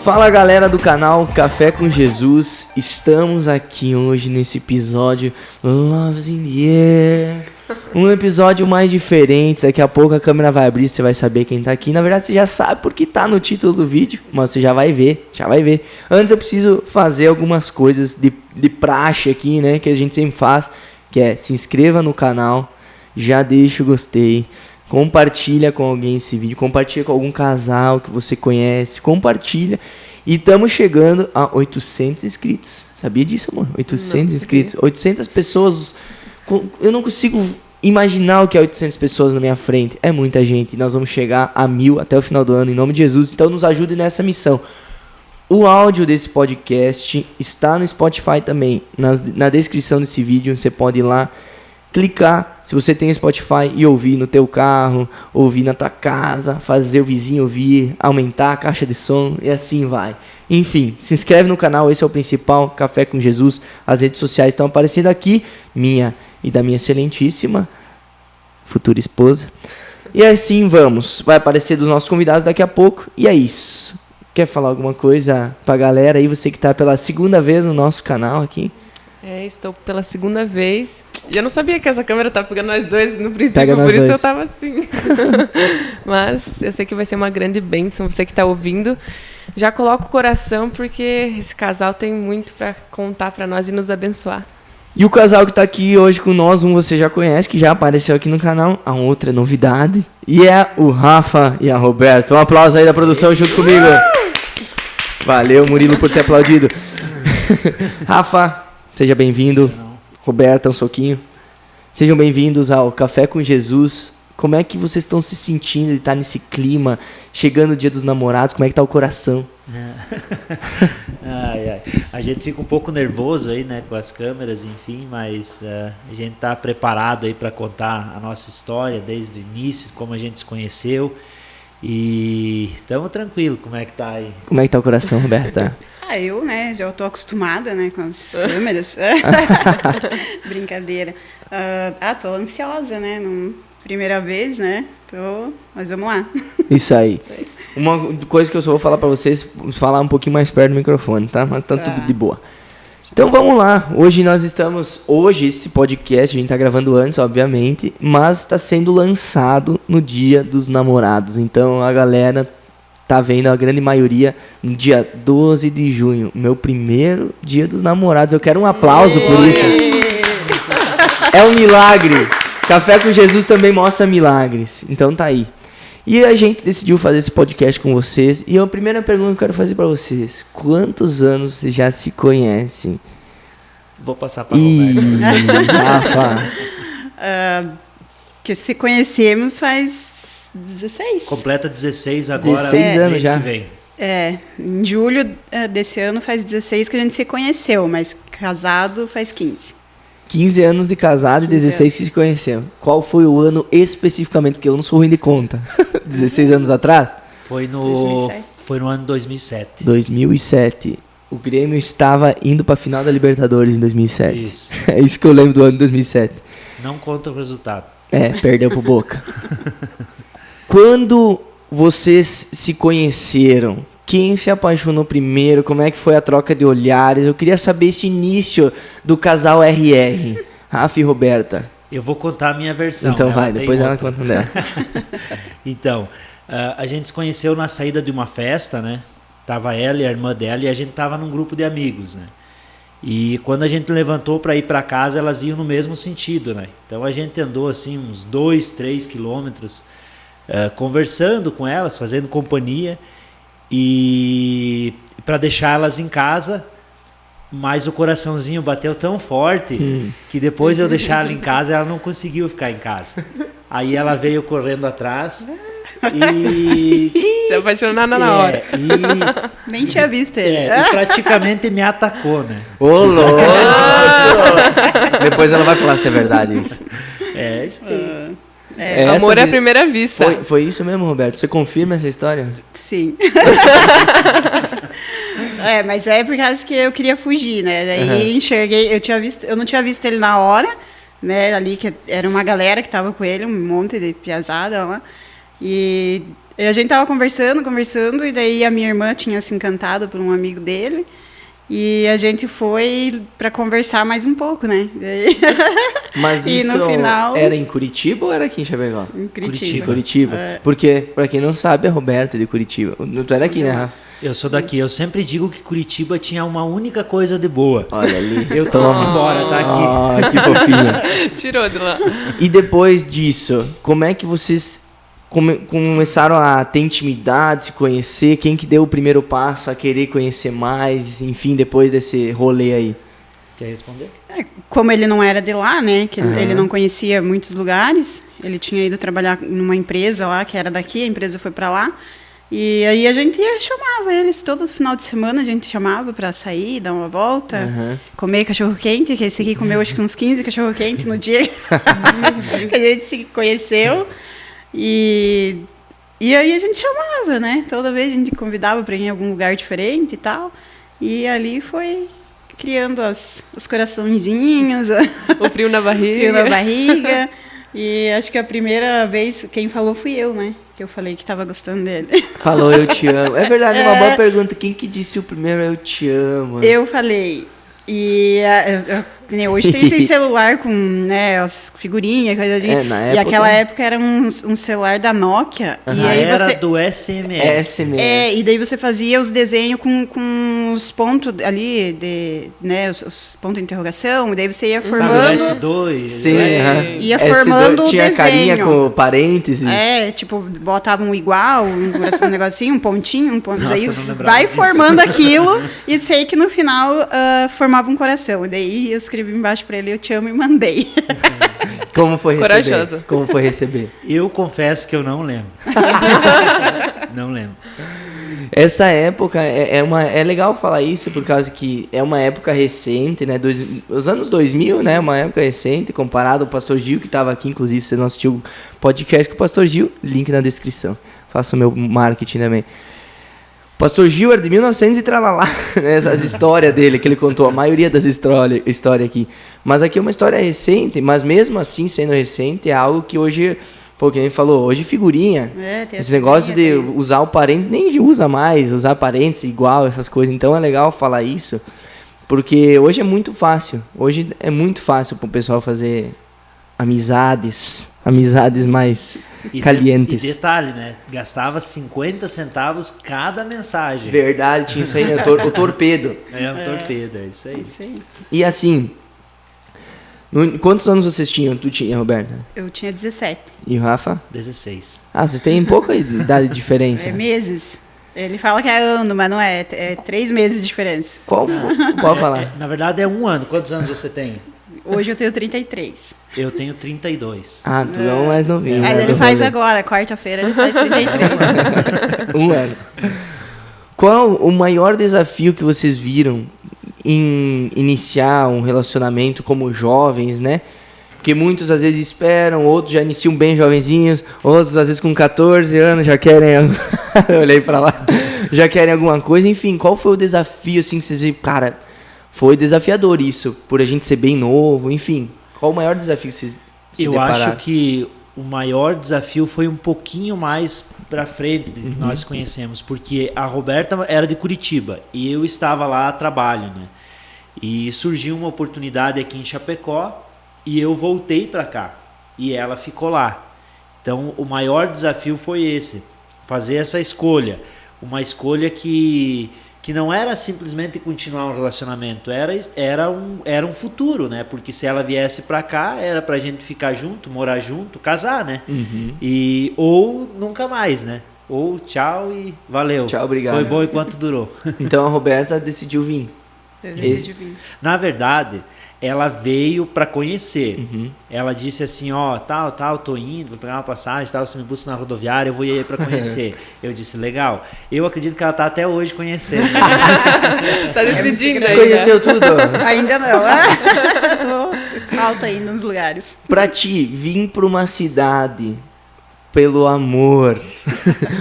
Fala galera do canal Café com Jesus, estamos aqui hoje nesse episódio Love's in the Air, um episódio mais diferente. Daqui a pouco a câmera vai abrir, você vai saber quem tá aqui. Na verdade você já sabe porque tá no título do vídeo, mas você já vai ver. Antes eu preciso fazer algumas coisas de praxe aqui, né, que a gente sempre faz, que é se inscreva no canal, já deixa o gostei, compartilha com alguém esse vídeo, compartilha com algum casal que você conhece, compartilha. E estamos chegando a 800 inscritos. Sabia disso, amor? 800 inscritos. 800 pessoas. Eu não consigo imaginar o que é 800 pessoas na minha frente. É muita gente. Nós vamos chegar a 1000 até o final do ano, em nome de Jesus. Então nos ajude nessa missão. O áudio desse podcast está no Spotify também. Na descrição desse vídeo, você pode ir lá, clicar, se você tem Spotify, e ouvir no teu carro, ouvir na tua casa, fazer o vizinho ouvir, aumentar a caixa de som e assim vai. Enfim, se inscreve no canal, esse é o principal, Café com Jesus. As redes sociais estão aparecendo aqui, minha e da minha excelentíssima futura esposa. E assim vamos, vai aparecer dos nossos convidados daqui a pouco, e é isso. Quer falar alguma coisa pra galera aí, você que tá pela segunda vez no nosso canal aqui? Estou pela segunda vez. E eu não sabia que essa câmera tá pegando nós dois no princípio, por isso eu tava assim. Mas eu sei que vai ser uma grande bênção, você que tá ouvindo. Já coloca o coração, porque esse casal tem muito para contar para nós e nos abençoar. E o casal que tá aqui hoje com nós, um você já conhece, que já apareceu aqui no canal, a outra é novidade. E é o Rafa e a Roberta. Um aplauso aí da produção junto comigo. Valeu, Murilo, por ter aplaudido. Rafa, seja bem-vindo. Roberta, um soquinho. Sejam bem-vindos ao Café com Jesus. Como é que vocês estão se sentindo de estar nesse clima, chegando o Dia dos Namorados? Como é que tá o coração? A gente fica um pouco nervoso aí, né, com as câmeras, enfim, mas a gente tá preparado aí para contar a nossa história desde o início, como a gente se conheceu. E estamos tranquilos. Como é que tá aí? Como é que tá o coração, Roberta? Eu, né, já tô acostumada, né, com as câmeras. Brincadeira. Tô ansiosa, né, primeira vez, né, mas vamos lá. Isso aí. Uma coisa que eu só vou falar pra vocês, falar um pouquinho mais perto do microfone, tá? Mas tá tudo de boa. Então vamos lá. Hoje esse podcast, a gente tá gravando antes, obviamente, mas tá sendo lançado no Dia dos Namorados. Então a galera tá vendo, a grande maioria, no dia 12 de junho, meu primeiro Dia dos Namorados. Eu quero um aplauso por isso. É um milagre. Café com Jesus também mostra milagres. Então tá aí. E a gente decidiu fazer esse podcast com vocês. E a primeira pergunta que eu quero fazer pra vocês: quantos anos vocês já se conhecem? Vou passar pra Roberta. Rafa. Que se conhecemos faz 16. Completa 16 agora, 16 anos já. Que vem. Em julho desse ano faz 16 que a gente se conheceu, mas casado faz 15. 15 anos de casado e 16 que se conheceram. Qual foi o ano especificamente? Porque eu não sou ruim de conta. 16 anos atrás? Foi no ano 2007. 2007. O Grêmio estava indo para a final da Libertadores em 2007. Isso. É isso que eu lembro do ano de 2007. Não conta o resultado. Perdeu pro Boca. Quando vocês se conheceram, quem se apaixonou primeiro? Como é que foi a troca de olhares? Eu queria saber esse início do casal RR. Rafa e Roberta. Eu vou contar a minha versão. Então vai, depois ela conta dela. Então, a gente se conheceu na saída de uma festa, né? Tava ela e a irmã dela, e a gente tava num grupo de amigos, né? E quando a gente levantou para ir para casa, elas iam no mesmo sentido, né? Então a gente andou assim uns 2-3 quilômetros conversando com elas, fazendo companhia, e para deixar elas em casa, mas o coraçãozinho bateu tão forte que depois de eu deixar ela em casa, ela não conseguiu ficar em casa. Aí ela veio correndo atrás e se apaixonaram na hora. Nem tinha visto ele. E praticamente me atacou, né? Ô, louco! Depois ela vai falar se é verdade isso. Isso aí. Amor à primeira vista. Foi isso mesmo, Roberto? Você confirma essa história? Sim. Mas por causa que eu queria fugir, né? Daí enxerguei, eu não tinha visto ele na hora, né? Ali que era uma galera que tava com ele, um monte de piazada lá. E E a gente tava conversando, e daí a minha irmã tinha se encantado por um amigo dele. E a gente foi para conversar mais um pouco, né? Daí... Mas e isso no final... era em Curitiba ou era aqui em Chapecó? Em Curitiba. Curitiba. Porque, pra quem não sabe, a Roberta é de Curitiba. Tu é daqui, né, Rafa? Eu sou daqui. Eu sempre digo que Curitiba tinha uma única coisa de boa. Olha ali. Eu trouxe embora, tá aqui. Ah, que fofinho. Tirou de lá. E depois disso, como é que vocês começaram a ter intimidade, se conhecer? Quem que deu o primeiro passo a querer conhecer mais? Enfim, depois desse rolê aí. Quer responder? Como ele não era de lá, né? Que ele não conhecia muitos lugares. Ele tinha ido trabalhar numa empresa lá, que era daqui. A empresa foi para lá. E aí a gente chamava eles todo final de semana, a gente chamava para sair, dar uma volta, comer cachorro-quente, que esse aqui comeu acho que uns 15 cachorro-quente no dia que a gente se conheceu. E aí a gente chamava, né? Toda vez a gente convidava para ir em algum lugar diferente e tal. E ali foi criando os coraçõezinhos. O frio na barriga. Frio na barriga. E acho que a primeira vez quem falou fui eu, né? Que eu falei que tava gostando dele. Falou eu te amo. É verdade, uma boa pergunta. Quem que disse o primeiro eu te amo? Eu falei. E hoje tem esse celular com, né, as figurinhas, coisa assim. E aquela época era um celular da Nokia. E aí era você, do SMS. E daí você fazia os desenhos com os pontos ali, né, os pontos de interrogação. E daí você ia formando. Sabe, o S2. Sim, ia formando S2, o tinha desenho. Carinha com parênteses. Tipo, botava um igual, um negocinho, um pontinho, Nossa, daí disso. vai formando aquilo e sei que no final formava um coração. E daí eu escrevi embaixo pra ele, eu te amo, e mandei. Como foi receber? Corajoso. Como foi receber? Eu confesso que eu não lembro. Não lembro. Essa época é legal falar isso por causa que é uma época recente, né? Os anos 2000, né? Uma época recente comparado ao Pastor Gil, que estava aqui, inclusive você não assistiu o podcast com o Pastor Gil, link na descrição. Faça o meu marketing também. Pastor Gil era de 1900 e tralalá, né? Essas histórias dele que ele contou, a maioria das histórias aqui. Mas aqui é uma história recente, mas mesmo assim, sendo recente, é algo que hoje, pô, quem falou, hoje figurinha. Tem esse negócio de usar o parênteses, nem usa mais, usar parênteses igual, essas coisas. Então é legal falar isso, porque hoje é muito fácil. Hoje é muito fácil pro pessoal fazer amizades mais calientes. E detalhe, né? Gastava 50 centavos cada mensagem. Verdade, tinha isso aí, né? O torpedo. Um torpedo, é isso aí. Isso aí. E assim, quantos anos vocês tinham? Tu tinha, Roberta? Eu tinha 17. E o Rafa? 16. Ah, vocês têm pouca idade de diferença. É meses. Ele fala que é ano, mas não é. É 3 meses de diferença. Qual falar? Na verdade é 1 ano. Quantos anos você tem? Hoje eu tenho 33. Eu tenho 32. Ah, tu é o mais novinho. Mas ele faz agora, quarta-feira, ele faz 33. 1 ano. Qual o maior desafio que vocês viram em iniciar um relacionamento como jovens, né? Porque muitos às vezes esperam, outros já iniciam bem jovenzinhos, outros às vezes com 14 anos já querem... Eu olhei pra lá. Já querem alguma coisa. Enfim, qual foi o desafio, assim, que vocês viram? Cara, foi desafiador isso, por a gente ser bem novo, enfim. Qual o maior desafio que vocês se depararam? Eu acho que o maior desafio foi um pouquinho mais pra frente de que nós conhecemos, porque a Roberta era de Curitiba e eu estava lá a trabalho, né? E surgiu uma oportunidade aqui em Chapecó e eu voltei para cá e ela ficou lá. Então o maior desafio foi esse, fazer essa escolha, uma escolha que não era simplesmente continuar um relacionamento, era um futuro, né? Porque se ela viesse para cá, era pra gente ficar junto, morar junto, casar, né? Ou nunca mais, né? Ou tchau e valeu. Tchau, obrigado. Foi bom enquanto durou. Então a Roberta decidiu vir. Eu decidi vir. Na verdade, ela veio para conhecer. Ela disse assim, ó, tal, tô indo, vou pegar uma passagem, tal, você me busca na rodoviária, eu vou ir aí para conhecer. Eu disse, legal. Eu acredito que ela tá até hoje conhecendo. Tá decidindo aí, Conheceu tudo? Ainda não. Tô alta ainda nos lugares. Pra ti, vir pra uma cidade pelo amor.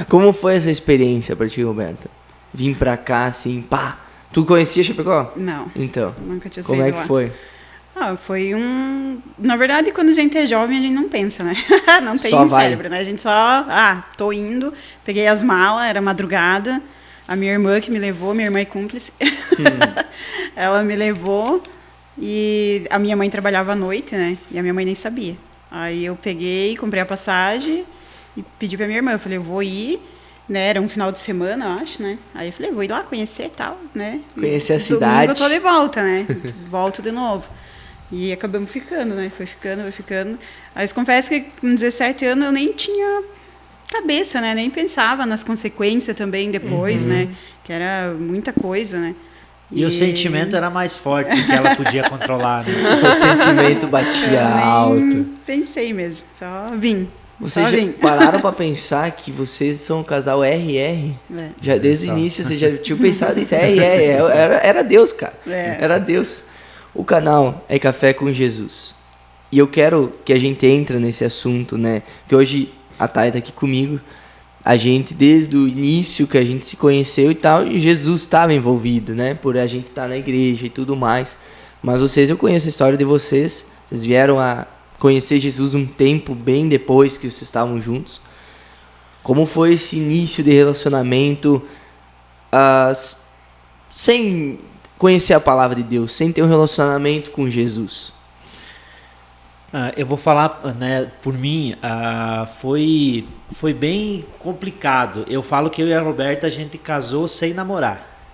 Como foi essa experiência pra ti, Roberta? Vim pra cá, assim, pá. Tu conhecia Chapecó? Não. Então, Nunca tinha como saído é que lá. foi? Foi Na verdade, quando a gente é jovem, a gente não pensa, né? Não tem Só vai. cérebro, né? A gente só... tô indo, peguei as malas, era madrugada. A minha irmã que me levou, minha irmã é cúmplice. Ela me levou e a minha mãe trabalhava à noite, né? E a minha mãe nem sabia. Aí eu peguei, comprei a passagem e pedi pra minha irmã. Eu falei, eu vou ir, né? Era um final de semana, eu acho, né? Aí eu falei, vou ir lá conhecer e tal, né? Conhecer a cidade. Domingo eu tô de volta, né? Volto de novo. E acabamos ficando, né? Foi ficando. Mas confesso que com 17 anos eu nem tinha cabeça, né? Nem pensava nas consequências também depois, né? Que era muita coisa, né? E o sentimento era mais forte do que ela podia controlar, né? O sentimento batia alto. Pensei mesmo, só vim. Vocês já pararam pra pensar que vocês são um casal RR? Já desde o início vocês já tinham pensado nisso. Era Deus, cara. Era Deus. O canal é Café com Jesus. E eu quero que a gente entre nesse assunto, né? Que hoje a Thay tá aqui comigo. A gente, desde o início que a gente se conheceu e tal, e Jesus estava envolvido, né? Por a gente estar na igreja e tudo mais. Mas eu conheço a história de vocês. Vocês vieram a conhecer Jesus um tempo bem depois que vocês estavam juntos. Como foi esse início de relacionamento sem conhecer a palavra de Deus, sem ter um relacionamento com Jesus? Eu vou falar, né, por mim, foi bem complicado. Eu falo que eu e a Roberta, a gente casou sem namorar.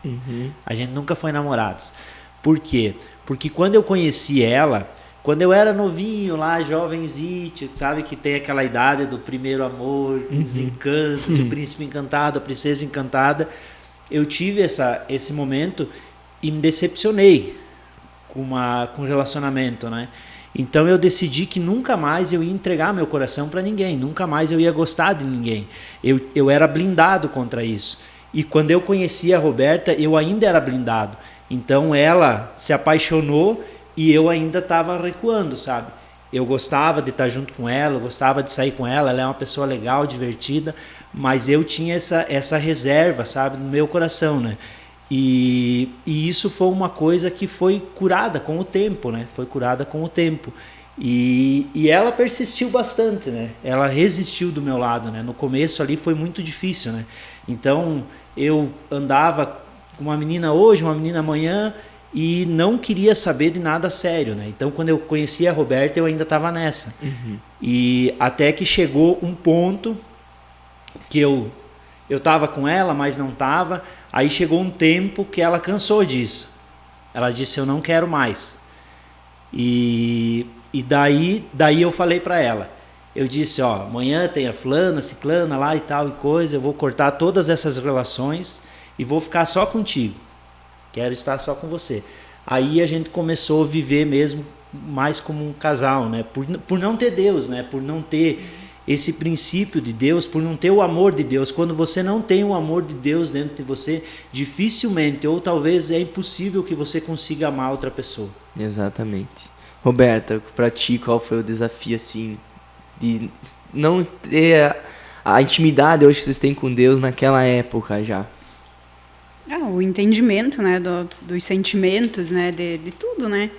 A gente nunca foi namorados. Por quê? Porque quando eu conheci ela, quando eu era novinho lá, jovenzito, sabe, que tem aquela idade do primeiro amor, dos encantos, o príncipe encantado, a princesa encantada, eu tive esse momento e me decepcionei com um relacionamento, né? Então eu decidi que nunca mais eu ia entregar meu coração para ninguém, nunca mais eu ia gostar de ninguém. Eu era blindado contra isso. E quando eu conheci a Roberta, eu ainda era blindado. Então ela se apaixonou e eu ainda estava recuando, sabe? Eu gostava de estar junto com ela, eu gostava de sair com ela, ela é uma pessoa legal, divertida, mas eu tinha essa reserva, sabe, no meu coração, né? E isso foi uma coisa que foi curada com o tempo, né? Foi curada com o tempo. E ela persistiu bastante, né? Ela resistiu do meu lado, né? No começo ali foi muito difícil, né? Então eu andava com uma menina hoje, uma menina amanhã e não queria saber de nada sério, né? Então quando eu conheci a Roberta eu ainda estava nessa. E até que chegou um ponto que eu estava com ela, mas não estava. Aí chegou um tempo que ela cansou disso. Ela disse, eu não quero mais. E daí eu falei para ela. Eu disse, amanhã tem a fulana, ciclana lá e tal e coisa. Eu vou cortar todas essas relações e vou ficar só contigo. Quero estar só com você. Aí a gente começou a viver mesmo mais como um casal, né? Por não ter Deus, né? Por não ter esse princípio de Deus, por não ter o amor de Deus. Quando você não tem o amor de Deus dentro de você, dificilmente, ou talvez é impossível que você consiga amar outra pessoa. Exatamente. Roberta, pra ti, qual foi o desafio, assim, de não ter a intimidade hoje que vocês têm com Deus naquela época já? O entendimento, né, dos sentimentos, né, de tudo, né?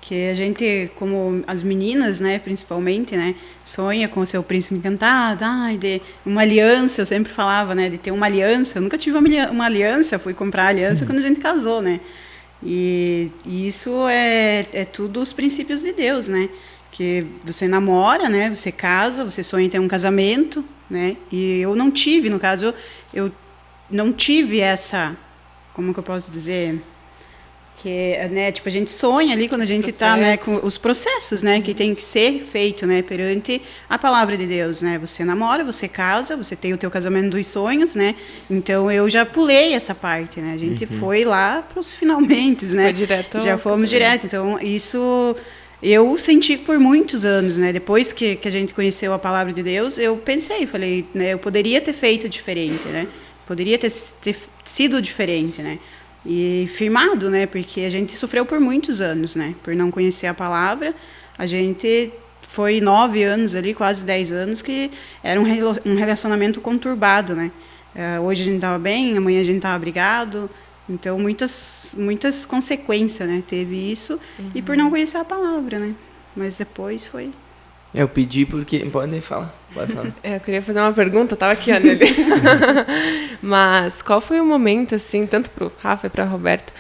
Que a gente, como as meninas, né, principalmente, né, sonha com o seu príncipe encantado, de uma aliança, eu sempre falava, né, de ter uma aliança. Eu nunca tive uma aliança, fui comprar aliança quando a gente casou, né. E isso é tudo os princípios de Deus, né, que você namora, né, você casa, você sonha em ter um casamento, né, e eu não tive, no caso, eu não tive essa, como que eu posso dizer... Que, né, tipo, a gente sonha ali quando a gente está, né, com os processos, né, que tem que ser feito, né, perante a palavra de Deus, né, você namora, você casa, você tem o teu casamento dos sonhos, né, então eu já pulei essa parte, né, a gente foi lá para os finalmente, né, foi direto, já fomos direto, então isso eu senti por muitos anos, né, depois que a gente conheceu a palavra de Deus, eu pensei, falei, né, eu poderia ter feito diferente, né, poderia ter sido diferente, né, e firmado, né? Porque a gente sofreu por muitos anos, né? Por não conhecer a palavra. A gente foi 9 anos ali, quase 10 anos, que era um relacionamento conturbado, né? Hoje a gente estava bem, amanhã a gente estava brigado. Então, muitas consequências, né? Teve isso, e por não conhecer a palavra, né? Mas depois foi... Eu pedi porque... Pode falar. Eu queria fazer uma pergunta, tava aqui, Anneli. Mas qual foi o momento, assim, tanto pro Rafa e pra Roberta,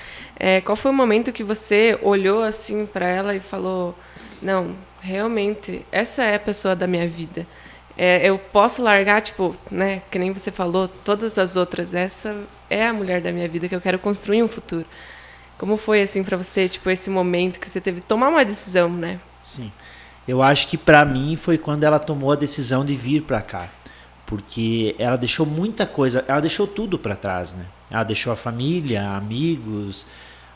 qual foi o momento que você olhou, assim, pra ela e falou, não, realmente, essa é a pessoa da minha vida. Eu posso largar, tipo, né, que nem você falou, todas as outras, essa é a mulher da minha vida que eu quero construir um futuro. Como foi, assim, pra você, tipo, esse momento que você teve que tomar uma decisão, né? Sim. Eu acho que para mim foi quando ela tomou a decisão de vir para cá, porque ela deixou muita coisa, ela deixou tudo para trás, né? Ela deixou a família, amigos,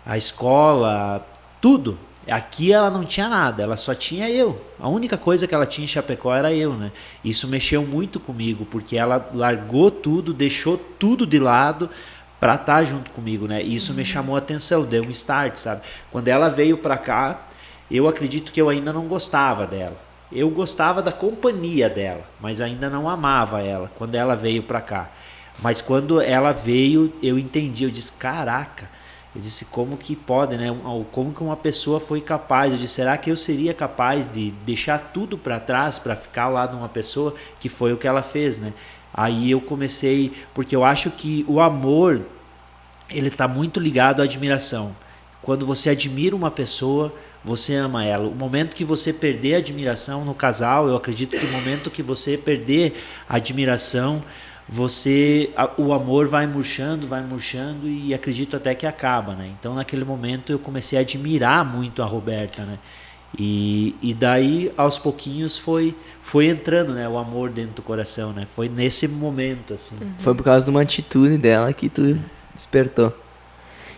a escola, tudo. Aqui ela não tinha nada, ela só tinha eu. A única coisa que ela tinha em Chapecó era eu, né? Isso mexeu muito comigo, porque ela largou tudo, deixou tudo de lado para estar junto comigo, né? E isso me chamou a atenção, deu um start, sabe? Quando ela veio para cá, eu acredito que eu ainda não gostava dela. Eu gostava da companhia dela, mas ainda não amava ela quando ela veio para cá. Mas quando ela veio, eu entendi, eu disse, caraca, eu disse, como que pode, né? Como que uma pessoa foi capaz? Eu disse, será que eu seria capaz de deixar tudo para trás para ficar ao lado de uma pessoa? Que foi o que ela fez, né? Aí eu comecei, porque eu acho que o amor, ele está muito ligado à admiração. Quando você admira uma pessoa, você ama ela. O momento que você perder a admiração no casal, eu acredito que o momento que você perder a admiração, o amor vai murchando e acredito até que acaba, né? Então naquele momento eu comecei a admirar muito a Roberta, né? E daí aos pouquinhos foi entrando, né, o amor dentro do coração, né? Foi nesse momento assim. Foi por causa de uma atitude dela que tu despertou.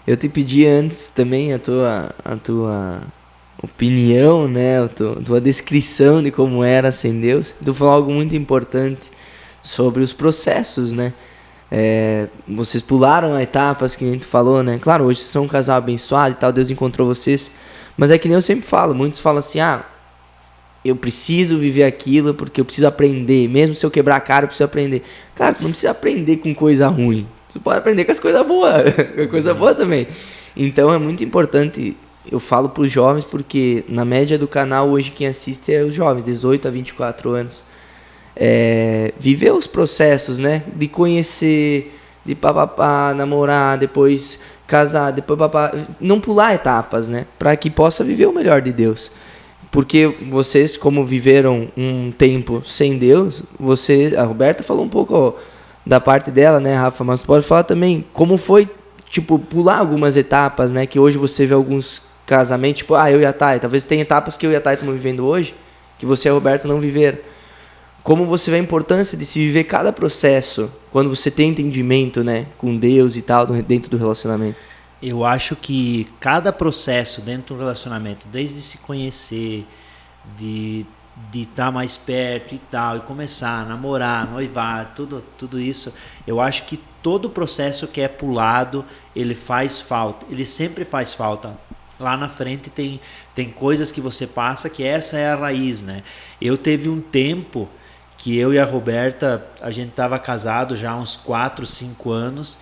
Eu te pedi antes também a tua opinião, né, a tua descrição de como era sem Deus. Tu falou algo muito importante sobre os processos, né? Vocês pularam etapas que a gente falou, né? Claro, hoje vocês são um casal abençoado e tal, Deus encontrou vocês. Mas é que nem eu sempre falo, muitos falam assim, eu preciso viver aquilo porque eu preciso aprender. Mesmo se eu quebrar a cara, eu preciso aprender. Cara, tu não precisa aprender com coisa ruim. Tu pode aprender com as coisas boas, com coisa boa também. Então é muito importante, eu falo para os jovens, porque na média do canal hoje quem assiste é os jovens, 18 a 24 anos. Viver os processos, né? De conhecer, de papapá, namorar, depois casar, depois papá. Não pular etapas, né? Para que possa viver o melhor de Deus. Porque vocês, como viveram um tempo sem Deus, a Roberta falou um pouco da parte dela, né, Rafa? Mas tu pode falar também como foi, tipo, pular algumas etapas, né? Que hoje você vê alguns casamentos, tipo, eu e a Thay. Talvez tenha etapas que eu e a Thay estamos vivendo hoje, que você e a Roberta não viveram. Como você vê a importância de se viver cada processo, quando você tem entendimento, né, com Deus e tal, dentro do relacionamento? Eu acho que cada processo dentro do relacionamento, desde se conhecer, de estar mais perto e tal, e começar a namorar, noivar, tudo isso, eu acho que todo processo que é pulado, ele faz falta, ele sempre faz falta. Lá na frente tem coisas que você passa que essa é a raiz, né? Eu teve um tempo que eu e a Roberta, a gente estava casado já há uns 4, 5 anos,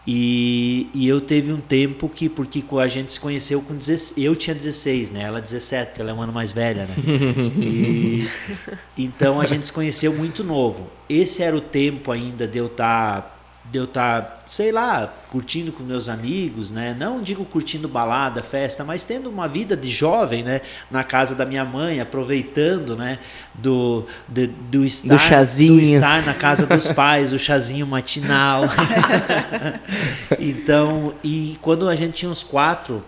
e eu teve um tempo porque a gente se conheceu com 16, eu tinha 16, né? Ela 17, porque ela é um ano mais velha, né? Então a gente se conheceu muito novo. Esse era o tempo ainda de eu estar, sei lá, curtindo com meus amigos, né? Não digo curtindo balada, festa, mas tendo uma vida de jovem, né? Na casa da minha mãe, aproveitando, né? Do estar na casa dos pais, o chazinho matinal. Então, e quando a gente tinha uns 4,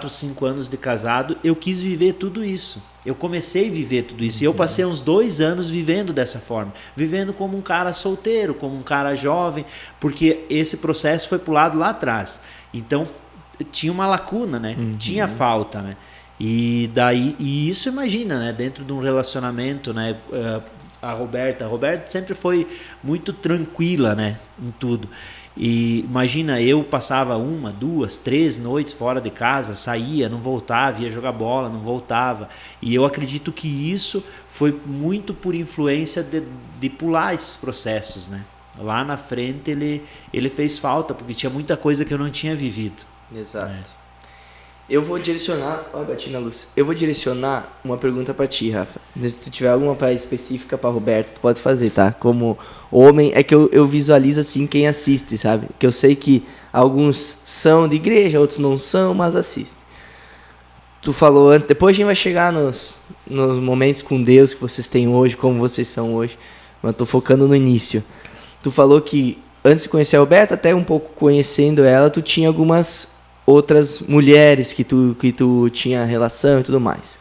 5 anos de casado, eu quis viver tudo isso. Eu comecei a viver tudo isso. E eu passei uns 2 anos vivendo dessa forma. Vivendo como um cara solteiro, como um cara jovem. Porque esse processo foi pulado lá atrás. Então, tinha uma lacuna, né? Tinha falta, né? E isso, imagina, né? Dentro de um relacionamento, né? A Roberta sempre foi muito tranquila, né? Em tudo. E imagina, eu passava 1, 2, 3 noites fora de casa, saía, não voltava, ia jogar bola, não voltava. E eu acredito que isso foi muito por influência de pular esses processos, né? Lá na frente ele fez falta, porque tinha muita coisa que eu não tinha vivido. Exato. Eu vou direcionar... Olha, bati na luz. Eu vou direcionar uma pergunta pra ti, Rafa. Se tu tiver alguma específica pra Roberto, tu pode fazer, tá? Como homem, é que eu visualizo assim quem assiste, sabe? Que eu sei que alguns são de igreja, outros não são, mas assistem. Tu falou antes... Depois a gente vai chegar nos momentos com Deus que vocês têm hoje, como vocês são hoje. Mas eu tô focando no início. Tu falou que antes de conhecer a Roberta, até um pouco conhecendo ela, tu tinha algumas outras mulheres que tu tinha relação e tudo mais.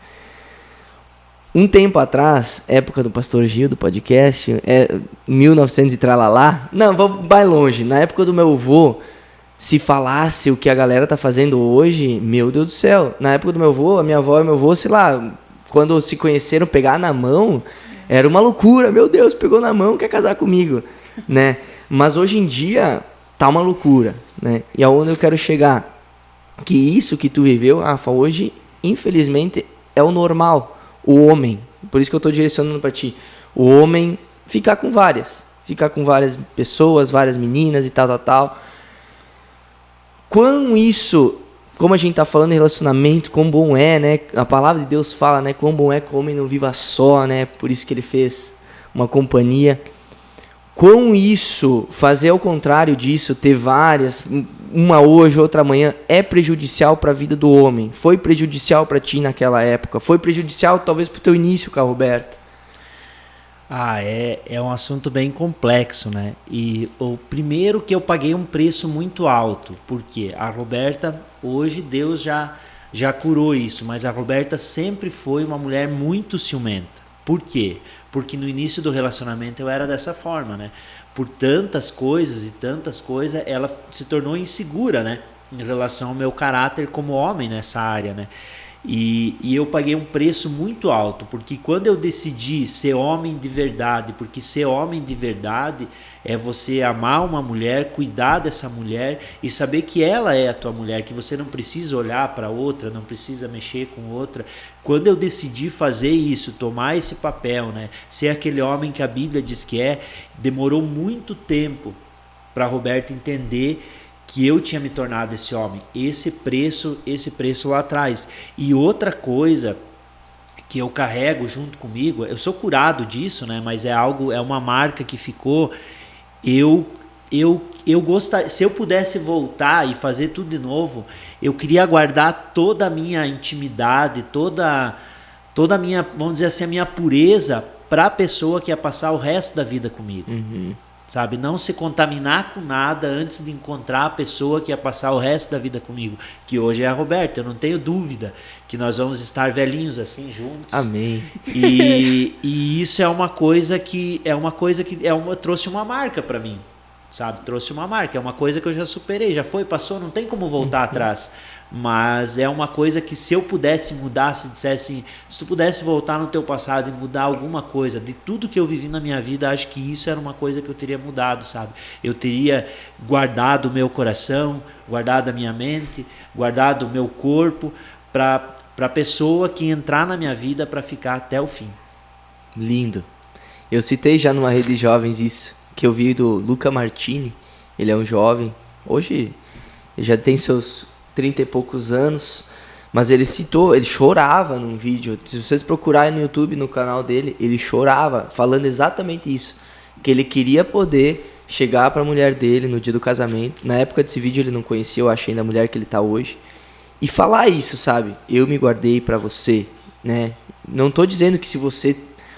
Um tempo atrás, época do Pastor Gil, do podcast, 1900 e tralalá, não, vai longe, na época do meu avô, se falasse o que a galera tá fazendo hoje, meu Deus do céu, na época do meu avô, a minha avó e meu avô, sei lá, quando se conheceram, pegar na mão, era uma loucura, meu Deus, pegou na mão, quer casar comigo, né? Mas hoje em dia, tá uma loucura, né? E aonde eu quero chegar? Que isso que tu viveu, Rafa, hoje, infelizmente, é o normal. O homem, por isso que eu estou direcionando para ti, o homem ficar com várias pessoas, várias meninas e tal. Quão isso, como a gente está falando em relacionamento, quão bom é, né? A palavra de Deus fala, né? Quão bom é que o homem não viva só, né? Por isso que ele fez uma companhia. Quão isso, fazer ao contrário disso, ter várias, uma hoje, outra amanhã, é prejudicial para a vida do homem? Foi prejudicial para ti naquela época? Foi prejudicial talvez para o teu início com a Roberta? É um assunto bem complexo, né? E o primeiro que eu paguei um preço muito alto, porque a Roberta, hoje Deus já curou isso, mas a Roberta sempre foi uma mulher muito ciumenta. Por quê? Porque no início do relacionamento eu era dessa forma, né? Por tantas coisas, ela se tornou insegura, né? Em relação ao meu caráter como homem nessa área, né? E eu paguei um preço muito alto, porque quando eu decidi ser homem de verdade, porque ser homem de verdade é você amar uma mulher, cuidar dessa mulher e saber que ela é a tua mulher, que você não precisa olhar para outra, não precisa mexer com outra. Quando eu decidi fazer isso, tomar esse papel, né, ser aquele homem que a Bíblia diz que demorou muito tempo para a Roberta entender que eu tinha me tornado esse homem, esse preço lá atrás. E outra coisa que eu carrego junto comigo, eu sou curado disso, né? Mas é uma marca que ficou. Eu gostaria, se eu pudesse voltar e fazer tudo de novo, eu queria guardar toda a minha intimidade, toda a minha, vamos dizer assim, a minha pureza para a pessoa que ia passar o resto da vida comigo. Uhum. Sabe, não se contaminar com nada antes de encontrar a pessoa que ia passar o resto da vida comigo, que hoje é a Roberta. Eu não tenho dúvida que nós vamos estar velhinhos assim juntos. Amém. E isso é uma coisa que trouxe uma marca para mim, sabe? Trouxe uma marca, é uma coisa que eu já superei, já foi, passou, não tem como voltar atrás. Mas é uma coisa que se eu pudesse mudar, se dissesse, se tu pudesse voltar no teu passado e mudar alguma coisa de tudo que eu vivi na minha vida, acho que isso era uma coisa que eu teria mudado, sabe? Eu teria guardado o meu coração, guardado a minha mente, guardado o meu corpo para a pessoa que entrar na minha vida para ficar até o fim. Lindo. Eu citei já numa rede de jovens isso, que eu vi do Luca Martini. Ele é um jovem, hoje ele já tem seus 30 e poucos anos, mas ele chorava num vídeo. Se vocês procurarem no YouTube, no canal dele, ele chorava, falando exatamente isso, que ele queria poder chegar para a mulher dele no dia do casamento. Na época desse vídeo ele não conhecia, eu achei, da mulher que ele tá hoje, e falar isso, sabe? Eu me guardei para você, né? Não tô dizendo que se você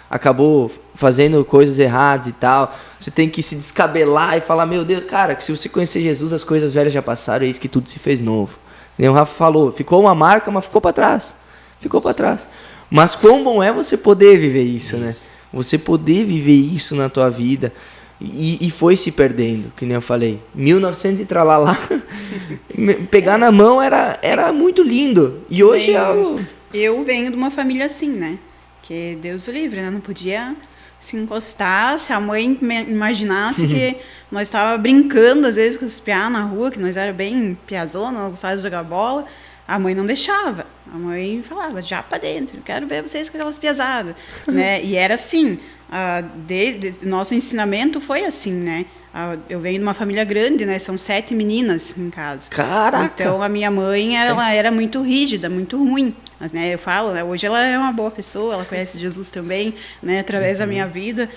acabou fazendo coisas erradas e tal, você tem que se descabelar e falar, meu Deus, cara, que se você conhecer Jesus, as coisas velhas já passaram, é isso que tudo se fez novo. O Rafa falou, ficou uma marca, mas ficou para trás. Ficou para trás. Mas quão bom é você poder viver isso, né? Você poder viver isso na tua vida. E foi se perdendo, que nem eu falei. 1900 e tralalá. Pegar na mão era muito lindo. E hoje eu venho de uma família assim, né? Que Deus o livre, né? Não podia se encostar, se a mãe imaginasse que nós estávamos brincando, às vezes, com os piá na rua, que nós era bem piazona, nós gostávamos de jogar bola. a mãe não deixava. A mãe falava, já para dentro, quero ver vocês com aquelas pesadas, né? E era assim, nosso ensinamento foi assim, né? Eu venho de uma família grande, né? São 7 meninas em casa. Caraca! Então, a minha mãe, ela era muito rígida, muito ruim. Mas, né, eu falo, né, hoje ela é uma boa pessoa, ela conhece Jesus também, né? Através da minha vida.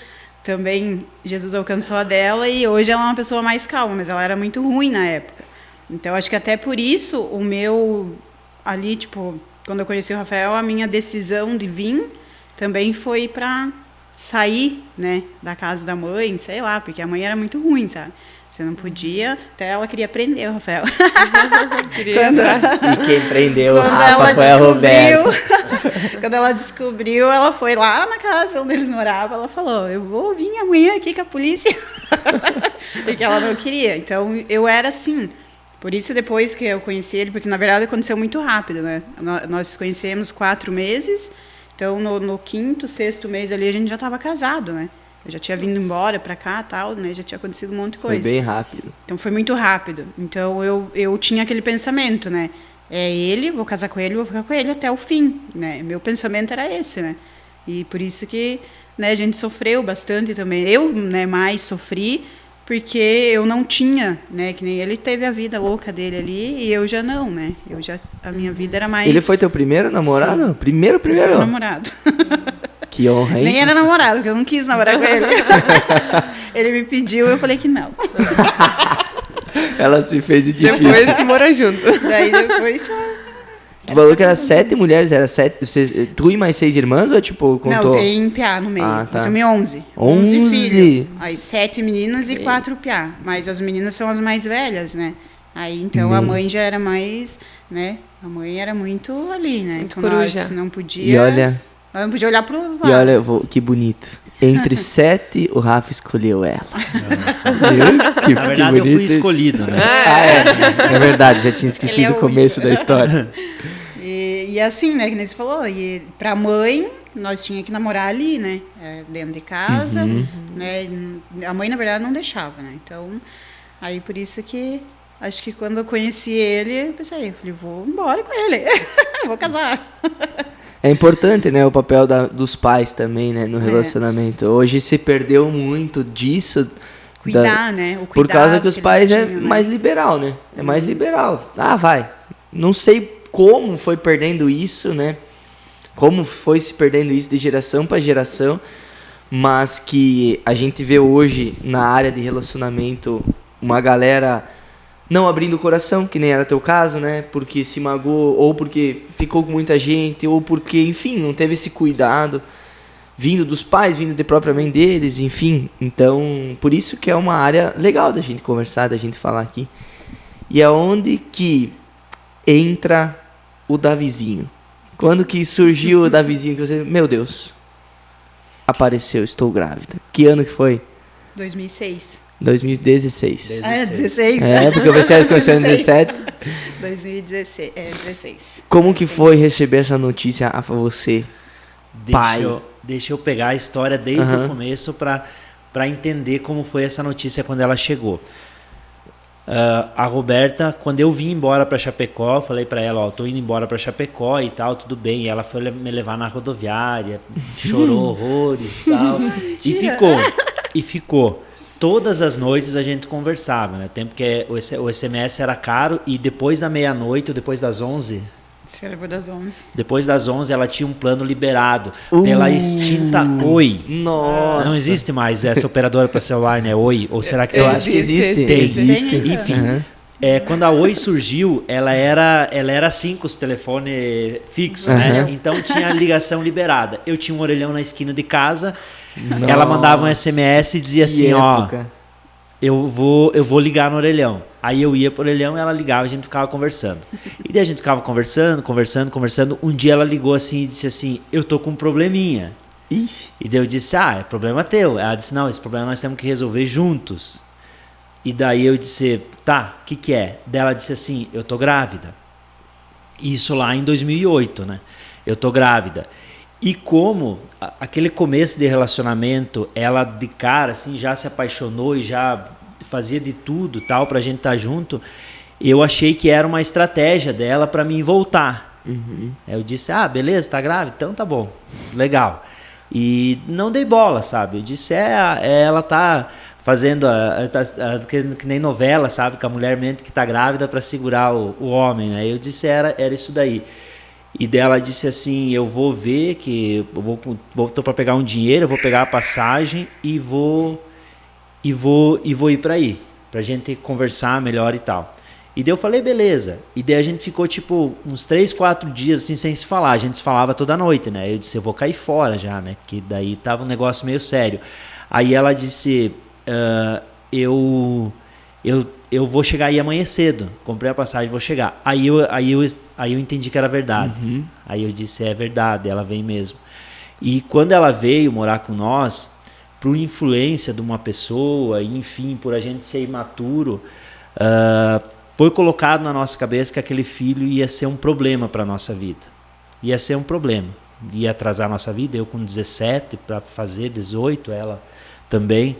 Também, Jesus alcançou a dela e hoje ela é uma pessoa mais calma, mas ela era muito ruim na época. Então, acho que até por isso, o meu... Ali, tipo, quando eu conheci o Rafael, a minha decisão de vir também foi para sair, né, da casa da mãe, sei lá, porque a mãe era muito ruim, sabe? Você não podia, até ela queria prender o Rafael. E quem prendeu o Rafa foi a Roberta. Quando ela descobriu, ela foi lá na casa onde eles moravam, ela falou, eu vou vir amanhã aqui com a polícia. Porque ela não queria. Então, eu era assim. Por isso, depois que eu conheci ele, porque na verdade aconteceu muito rápido, né? Nós conhecemos 4 meses, então no 5º, 6º mês ali a gente já estava casado, né? Eu já tinha vindo embora para cá, tal, né? Já tinha acontecido um monte de coisa. Foi bem rápido. Então foi muito rápido. Então eu tinha aquele pensamento, né? É ele, vou casar com ele, vou ficar com ele até o fim, né? Meu pensamento era esse, né? E por isso que, né, a gente sofreu bastante também. Eu, né, mais sofri, porque eu não tinha, né, que nem ele teve a vida louca dele ali e eu já não, né? A minha vida era mais... Ele foi teu primeiro namorado? Sim. Primeiro? Namorado. Que honra, hein? Nem era namorado, porque eu não quis namorar com ele. Ele me pediu, eu falei que não. Ela se fez de difícil. Depois mora junto. Daí depois... Tu falou que era 7 mulheres, era 7... Tu e mais 6 irmãs ou tipo, contou? Não, tem piá no meio. Ah, tá. São 11. 11 filhos. Aí 7 meninas e 4 piá. Mas as meninas são as mais velhas, né? Aí então a mãe já era mais, né? A mãe era muito ali, né? Muito então coruja. nós não podia... E olha... Nós não podia olhar para os lados. E olha, que bonito. Entre 7, o Rafa escolheu ela. Nossa. Viu? Na verdade, eu fui escolhido, né? É verdade, já tinha esquecido o começo da história. E assim, né, que nem você falou, e pra mãe, nós tínhamos que namorar ali, né, dentro de casa, né, a mãe, na verdade, não deixava, né, então, aí por isso que, acho que quando eu conheci ele, eu pensei, eu falei, vou embora com ele, vou casar. É importante, né, o papel dos pais também, né, no relacionamento. Hoje se perdeu muito disso. Cuidar, né, o cuidado por causa que os pais tinham, é mais liberal, né, é mais liberal. Ah, vai, não sei como foi perdendo isso, né? Como foi se perdendo isso de geração para geração, mas que a gente vê hoje na área de relacionamento uma galera não abrindo o coração, que nem era teu caso, né? Porque se magoou, ou porque ficou com muita gente, ou porque, enfim, não teve esse cuidado vindo dos pais, vindo de própria mãe deles, enfim. Então, por isso que é uma área legal da gente conversar, da gente falar aqui. E é onde que entra o Davizinho. Quando que surgiu o Davizinho? Que você, meu Deus, apareceu, estou grávida. Que ano que foi? 2006. 2016. É, 16. É, porque você conheceu em 17. 2016, 16. Como que foi receber essa notícia a você, pai? Deixa eu pegar a história desde o começo para entender como foi essa notícia quando ela chegou. A Roberta, quando eu vim embora para Chapecó, eu falei para ela, ó, tô indo embora para Chapecó e tal, tudo bem. E ela foi me levar na rodoviária, chorou horrores e tal. E ficou. Todas as noites a gente conversava, né? Tempo que o SMS era caro e depois da meia-noite ou depois das 11... Acho que era depois das 11. Depois das 11 ela tinha um plano liberado pela extinta Oi. Nossa. Não existe mais essa operadora para celular, né? Oi. Ou será que eu acho que existe? Tem. Existe. Enfim, quando a Oi surgiu, ela era assim com os telefones fixos, né? Então tinha a ligação liberada. Eu tinha um orelhão na esquina de casa, ela mandava um SMS e dizia assim, época. Ó... Eu vou ligar no orelhão. Aí eu ia pro orelhão, ela ligava, a gente ficava conversando. E daí a gente ficava conversando. Um dia ela ligou assim e disse assim, eu tô com um probleminha. Ixi. E daí eu disse, é problema teu. Ela disse, não, esse problema nós temos que resolver juntos. E daí eu disse, tá, o que é? Daí ela disse assim, eu tô grávida. Isso lá em 2008, né? Eu tô grávida. E como aquele começo de relacionamento, ela de cara assim já se apaixonou e já fazia de tudo tal pra gente estar junto, eu achei que era uma estratégia dela para mim voltar. Eu disse, beleza, tá grávida? Então tá bom, legal. E não dei bola, sabe? Eu disse, ela tá fazendo que nem novela, sabe? Que a mulher mente que tá grávida para segurar o homem, né? Eu disse, era isso daí. E dela disse assim, eu vou ver que eu tô para pegar um dinheiro, eu vou pegar a passagem e vou ir para aí, pra gente conversar melhor e tal. E daí eu falei, beleza. E daí a gente ficou tipo uns 3, 4 dias assim sem se falar. A gente se falava toda noite, né? Eu disse, eu vou cair fora já, né? Que daí tava um negócio meio sério. Aí ela disse, eu vou chegar aí amanhã cedo. Comprei a passagem, vou chegar. Aí eu entendi que era verdade. Aí eu disse, é verdade, ela vem mesmo. E quando ela veio morar com nós, por influência de uma pessoa, enfim, por a gente ser imaturo, foi colocado na nossa cabeça que aquele filho ia ser um problema para a nossa vida. Ia ser um problema. Ia atrasar a nossa vida, eu com 17 para fazer 18, ela também.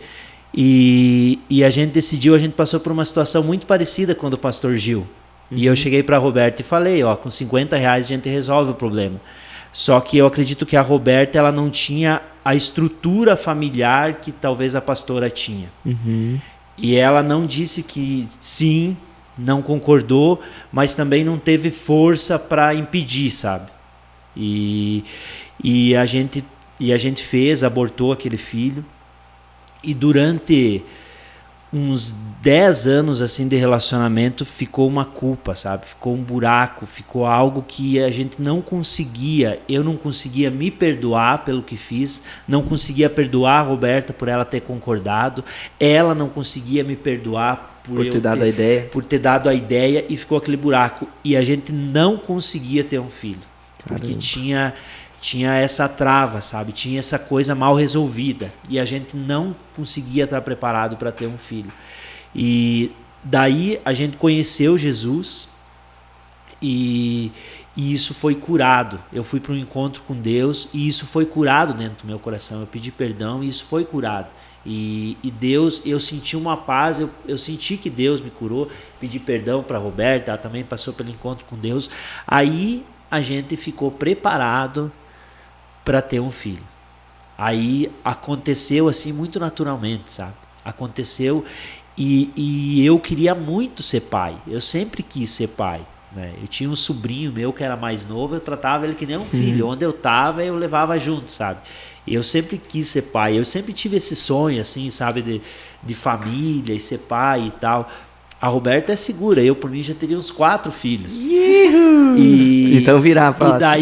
E a gente decidiu, a gente passou por uma situação muito parecida com a do pastor Gil. E eu cheguei para a Roberta e falei, com R$50 a gente resolve o problema. Só que eu acredito que a Roberta ela não tinha a estrutura familiar que talvez a pastora tinha. E ela não disse que sim, não concordou, mas também não teve força para impedir, sabe? E a gente abortou aquele filho. E durante uns 10 anos assim de relacionamento ficou uma culpa, sabe? Ficou um buraco, ficou algo que a gente não conseguia, eu não conseguia me perdoar pelo que fiz, não conseguia perdoar a Roberta por ela ter concordado, ela não conseguia me perdoar por ter dado a ideia e ficou aquele buraco. E a gente não conseguia ter um filho. Caramba. Porque tinha essa trava, sabe? Tinha essa coisa mal resolvida. E a gente não conseguia estar preparado para ter um filho. E daí a gente conheceu Jesus e isso foi curado. Eu fui para um encontro com Deus e isso foi curado dentro do meu coração. Eu pedi perdão e isso foi curado. E Deus, eu senti uma paz, eu senti que Deus me curou. Pedi perdão para a Roberta, ela também passou pelo encontro com Deus. Aí a gente ficou preparado para ter um filho. Aí aconteceu assim muito naturalmente, sabe? Aconteceu e eu queria muito ser pai. Eu sempre quis ser pai, né? Eu tinha um sobrinho meu que era mais novo, eu tratava ele que nem um filho. Onde eu estava, eu levava junto, sabe? Eu sempre quis ser pai. Eu sempre tive esse sonho, assim, sabe? De família e ser pai e tal. A Roberta é segura, eu por mim já teria uns 4 filhos. Então virar pra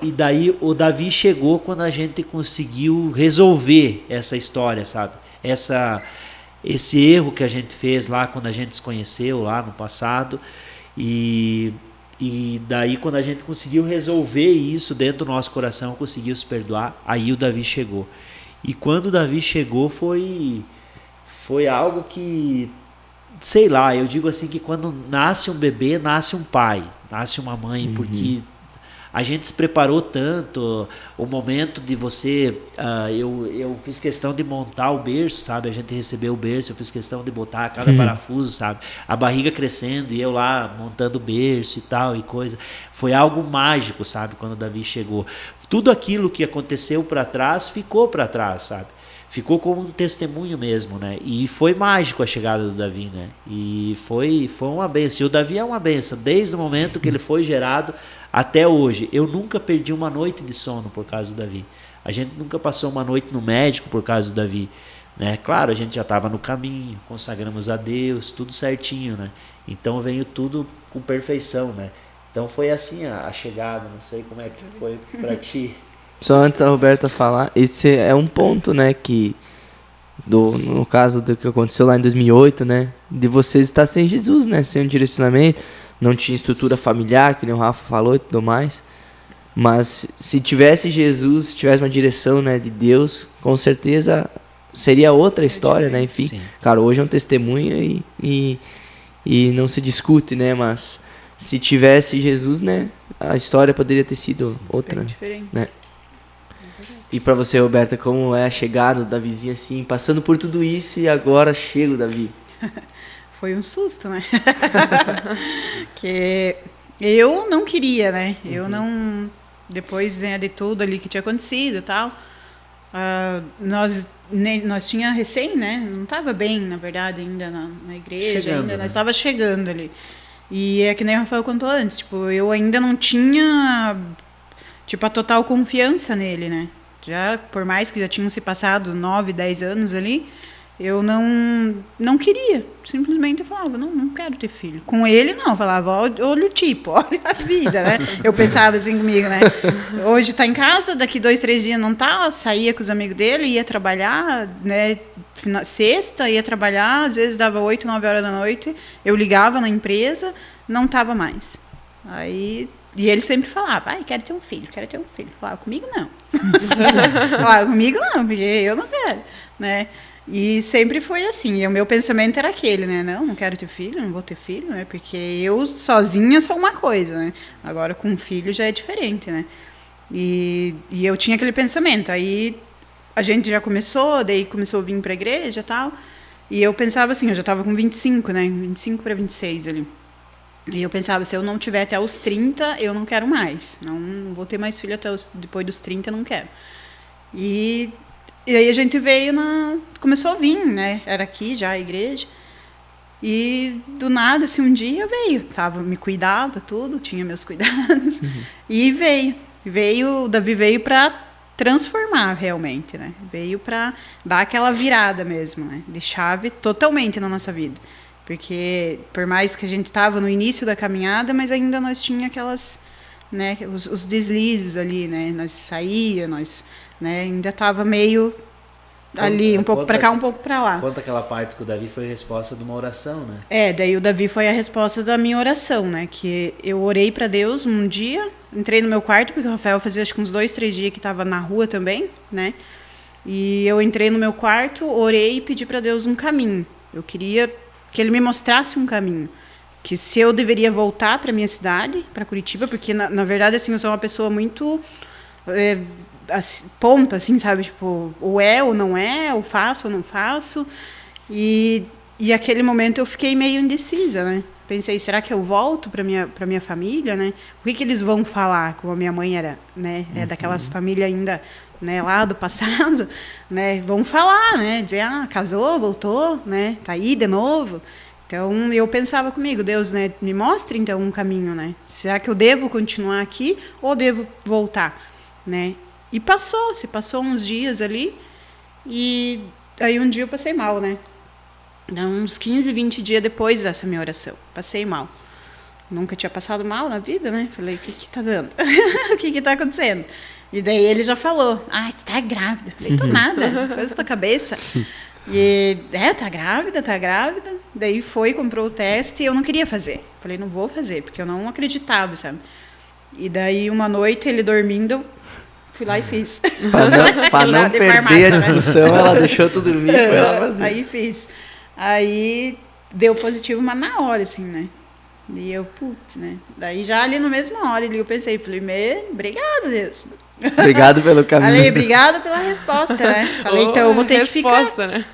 e daí o Davi chegou quando a gente conseguiu resolver essa história, sabe? Esse erro que a gente fez lá quando a gente se conheceu lá no passado. E daí quando a gente conseguiu resolver isso dentro do nosso coração, conseguiu se perdoar, aí o Davi chegou. E quando o Davi chegou foi algo que... Sei lá, eu digo assim que quando nasce um bebê, nasce um pai, nasce uma mãe, porque a gente se preparou tanto, o momento de você, eu fiz questão de montar o berço, sabe, a gente recebeu o berço, eu fiz questão de botar cada parafuso, sabe, a barriga crescendo e eu lá montando o berço e tal e coisa, foi algo mágico, sabe, quando o Davi chegou. Tudo aquilo que aconteceu para trás, ficou para trás, sabe. Ficou como um testemunho mesmo, né? E foi mágico a chegada do Davi, né? E foi uma bênção. E o Davi é uma bênção. Desde o momento que ele foi gerado até hoje. Eu nunca perdi uma noite de sono por causa do Davi. A gente nunca passou uma noite no médico por causa do Davi, né? Claro, a gente já estava no caminho, consagramos a Deus, tudo certinho, né? Então veio tudo com perfeição, né? Então foi assim a chegada. Não sei como é que foi para ti. Só antes da Roberta falar, esse é um ponto, né, que no caso do que aconteceu lá em 2008, né, de vocês estar sem Jesus, né, sem um direcionamento, não tinha estrutura familiar, que nem o Rafa falou e tudo mais, mas se tivesse Jesus, se tivesse uma direção, né, de Deus, com certeza seria outra história, né, enfim, sim. Cara, hoje é um testemunho e não se discute, né, mas se tivesse Jesus, né, a história poderia ter sido outra, diferente. Né. E pra você, Roberta, como é a chegada da vizinha assim, passando por tudo isso e agora chega o Davi? foi um susto, né? Que eu não queria, né? Eu não... Depois, né, de tudo ali que tinha acontecido e tal, nós tinha recém, né? Não estava bem, na verdade, ainda na igreja. Chegando, ainda, né? nós estava chegando ali. E é que nem o Rafael contou antes, tipo, eu ainda não tinha, tipo, a total confiança nele, né? Já, por mais que já tinham se passado 9, 10 anos ali, eu não queria. Simplesmente eu falava, não quero ter filho. Com ele, não. Eu falava, olha o tipo, olha a vida, né? Eu pensava assim comigo, né? Hoje tá em casa, daqui 2, 3 dias não tá. Saía com os amigos dele, ia trabalhar, né? Sexta, ia trabalhar. Às vezes dava 8, 9 horas da noite. Eu ligava na empresa, não tava mais. Aí... E ele sempre falava, quero ter um filho, quero ter um filho. Falava, comigo não. Falava, comigo não, porque eu não quero, né? E sempre foi assim, e o meu pensamento era aquele, né? Não quero ter filho, não vou ter filho, né? Porque eu sozinha sou uma coisa, né? Agora com um filho já é diferente, né? E eu tinha aquele pensamento. Aí a gente já começou, daí começou a vir para a igreja e tal. E eu pensava assim, eu já estava com 25, né? 25 para 26 ali. E eu pensava, se eu não tiver até os 30, eu não quero mais. Não vou ter mais filho depois dos 30, não quero. E aí a gente veio começou a vir, né? Era aqui já a igreja. E do nada, assim, um dia veio. Me cuidava, tudo, tinha meus cuidados. Uhum. E veio. O Davi veio para transformar realmente, né? Veio para dar aquela virada mesmo, né? De chave totalmente na nossa vida. Porque por mais que a gente estava no início da caminhada, mas ainda nós tinha aquelas, né? Os deslizes ali, né? Nós saía, né, ainda estava meio ali, um pouco para cá, um pouco para lá. Conta aquela parte que o Davi foi a resposta de uma oração, né? Daí o Davi foi a resposta da minha oração, né? Que eu orei para Deus um dia, entrei no meu quarto, porque o Rafael fazia acho que uns 2, 3 dias que estava na rua também, né? E eu entrei no meu quarto, orei e pedi para Deus um caminho. Eu queria que ele me mostrasse um caminho. Que se eu deveria voltar para minha cidade, para Curitiba, porque na verdade assim, eu sou uma pessoa muito... assim, ponto, assim, sabe? Tipo, ou é ou não é, ou faço ou não faço. E aquele momento eu fiquei meio indecisa, né? Pensei, será que eu volto para minha família, né? O que eles vão falar? Como a minha mãe era, né? É daquelas famílias ainda, né? Lá do passado, né? Vão falar, né? Dizer, casou, voltou, né? Tá aí de novo. Então, eu pensava comigo, Deus, né? Me mostre, então, um caminho, né? Será que eu devo continuar aqui ou devo voltar, né? E se passou uns dias ali, e aí um dia eu passei mal, né? Uns 15, 20 dias depois dessa minha oração, passei mal. Nunca tinha passado mal na vida, né? Falei, o que tá dando? O que tá acontecendo? E daí ele já falou, você tá grávida. Falei, tô nada, coisa da tua cabeça. E, tá grávida. Daí comprou o teste e eu não queria fazer. Falei, não vou fazer, porque eu não acreditava, sabe? E daí uma noite, ele dormindo, eu fui lá e fiz. Pra não perder farmácia, a discussão, né? Ela deixou tu dormir e foi lá fazer. Aí fiz. Aí deu positivo, mas na hora, assim, né? E eu, putz, né? Daí já ali na mesma hora, eu pensei, falei, obrigado, Deus. Obrigado pelo caminho. Falei, obrigado pela resposta, né? Falei, então eu vou ter que ficar.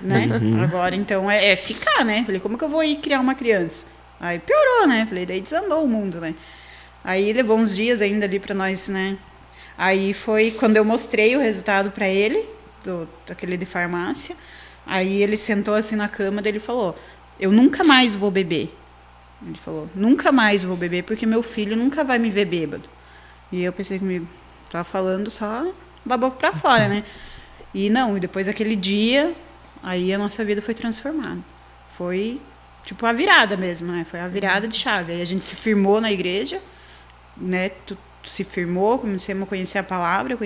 Né? Uhum. Agora, então, é ficar, né? Falei, como que eu vou ir criar uma criança? Aí piorou, né? Falei, daí desandou o mundo, né? Aí levou uns dias ainda ali pra nós, né? Aí foi quando eu mostrei o resultado pra ele, daquele de farmácia. Aí ele sentou assim na cama, daí ele falou, eu nunca mais vou beber. Ele falou, nunca mais vou beber, porque meu filho nunca vai me ver bêbado. E eu pensei comigo, tava falando só da boca pra fora, né? E depois daquele dia, aí a nossa vida foi transformada. Foi, tipo, a virada mesmo, né? Foi a virada de chave. Aí a gente se firmou na igreja, né? Se firmou, começamos a conhecer a palavra,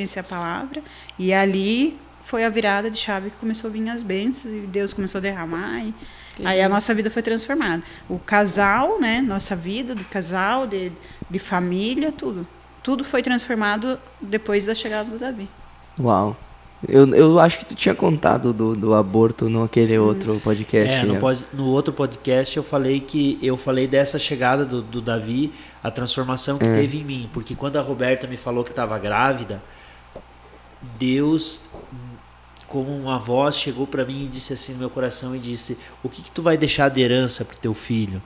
e ali foi a virada de chave que começou a vir as bênçãos, e Deus começou a derramar, e aí a nossa vida foi transformada. O casal, né? Nossa vida de casal, de família, tudo foi transformado depois da chegada do Davi. Uau. Eu acho que tu tinha contado do aborto naquele outro podcast. No outro podcast eu falei dessa chegada do Davi, a transformação que teve em mim. Porque quando a Roberta me falou que estava grávida, Deus como uma voz chegou para mim e disse assim no meu coração, e disse: o que tu vai deixar de herança para o teu filho?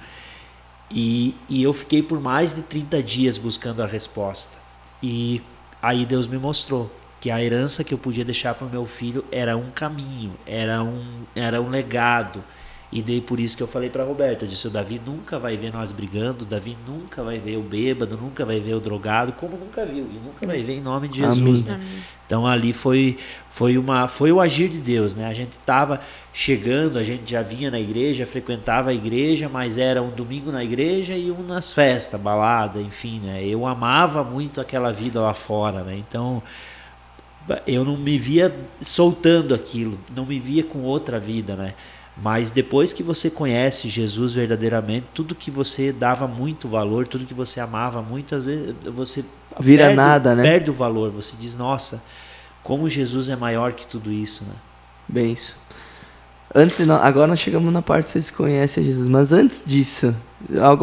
E eu fiquei por mais de 30 dias buscando a resposta. E aí Deus me mostrou que a herança que eu podia deixar para o meu filho era um caminho, era um legado. E daí por isso que eu falei para a Roberta, eu disse: o Davi nunca vai ver nós brigando, o Davi nunca vai ver o bêbado, nunca vai ver o drogado, como nunca viu, e nunca vai ver em nome de Jesus. Né? Então ali foi o agir de Deus, né? A gente estava chegando, a gente já vinha na igreja, frequentava a igreja, mas era um domingo na igreja e um nas festas, balada, enfim, né? Eu amava muito aquela vida lá fora, né? Então eu não me via soltando aquilo, não me via com outra vida, né? Mas depois que você conhece Jesus verdadeiramente, tudo que você dava muito valor, tudo que você amava muito, às vezes você perde o valor. Você diz: nossa, como Jesus é maior que tudo isso, né? Bem isso. Agora nós chegamos na parte que vocês conhecem Jesus, mas antes disso,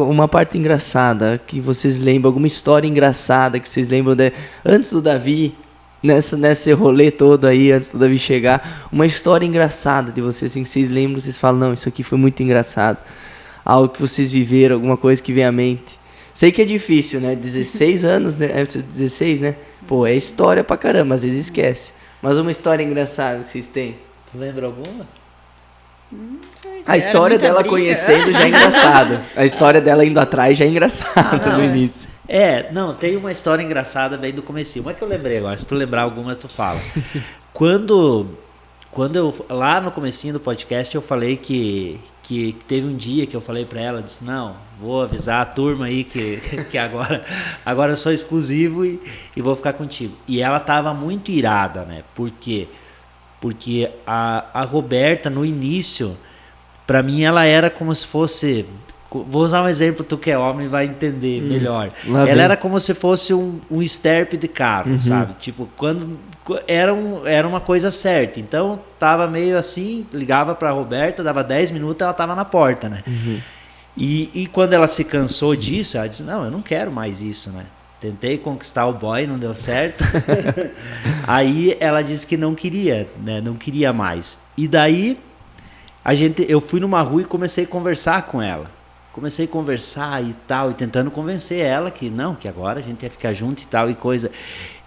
uma parte engraçada que vocês lembram, alguma história engraçada que vocês lembram antes do Davi, nesse rolê todo aí, antes do Davi chegar, uma história engraçada de vocês, assim, que vocês lembram, vocês falam: não, isso aqui foi muito engraçado, algo que vocês viveram, alguma coisa que vem à mente. Sei que é difícil, né? 16 anos, né? 16, né? Pô, é história pra caramba, às vezes esquece. Mas uma história engraçada que vocês têm? Tu lembra alguma? A história dela conhecendo já é engraçado. A história dela indo atrás já é engraçada no início. Não, tem uma história engraçada bem do comecinho. Uma que eu lembrei agora, se tu lembrar alguma, tu fala. Quando eu, lá no comecinho do podcast, eu falei que teve um dia que eu falei pra ela, disse: não, vou avisar a turma aí que agora eu sou exclusivo e vou ficar contigo. E ela tava muito irada, né? Por quê? Porque a Roberta, no início, pra mim ela era como se fosse... Vou usar um exemplo, tu que é homem vai entender melhor. Ela era como se fosse um sterpe de carro, sabe? Tipo, quando era uma coisa certa. Então, tava meio assim, ligava pra Roberta, dava 10 minutos, ela tava na porta, né? E quando ela se cansou disso, ela disse: não, eu não quero mais isso, né? Tentei conquistar o boy, não deu certo. Aí ela disse que não queria, né? Não queria mais. E daí, eu fui numa rua e comecei a conversar com ela. Comecei a conversar e tal, e tentando convencer ela que não, que agora a gente ia ficar junto e tal e coisa.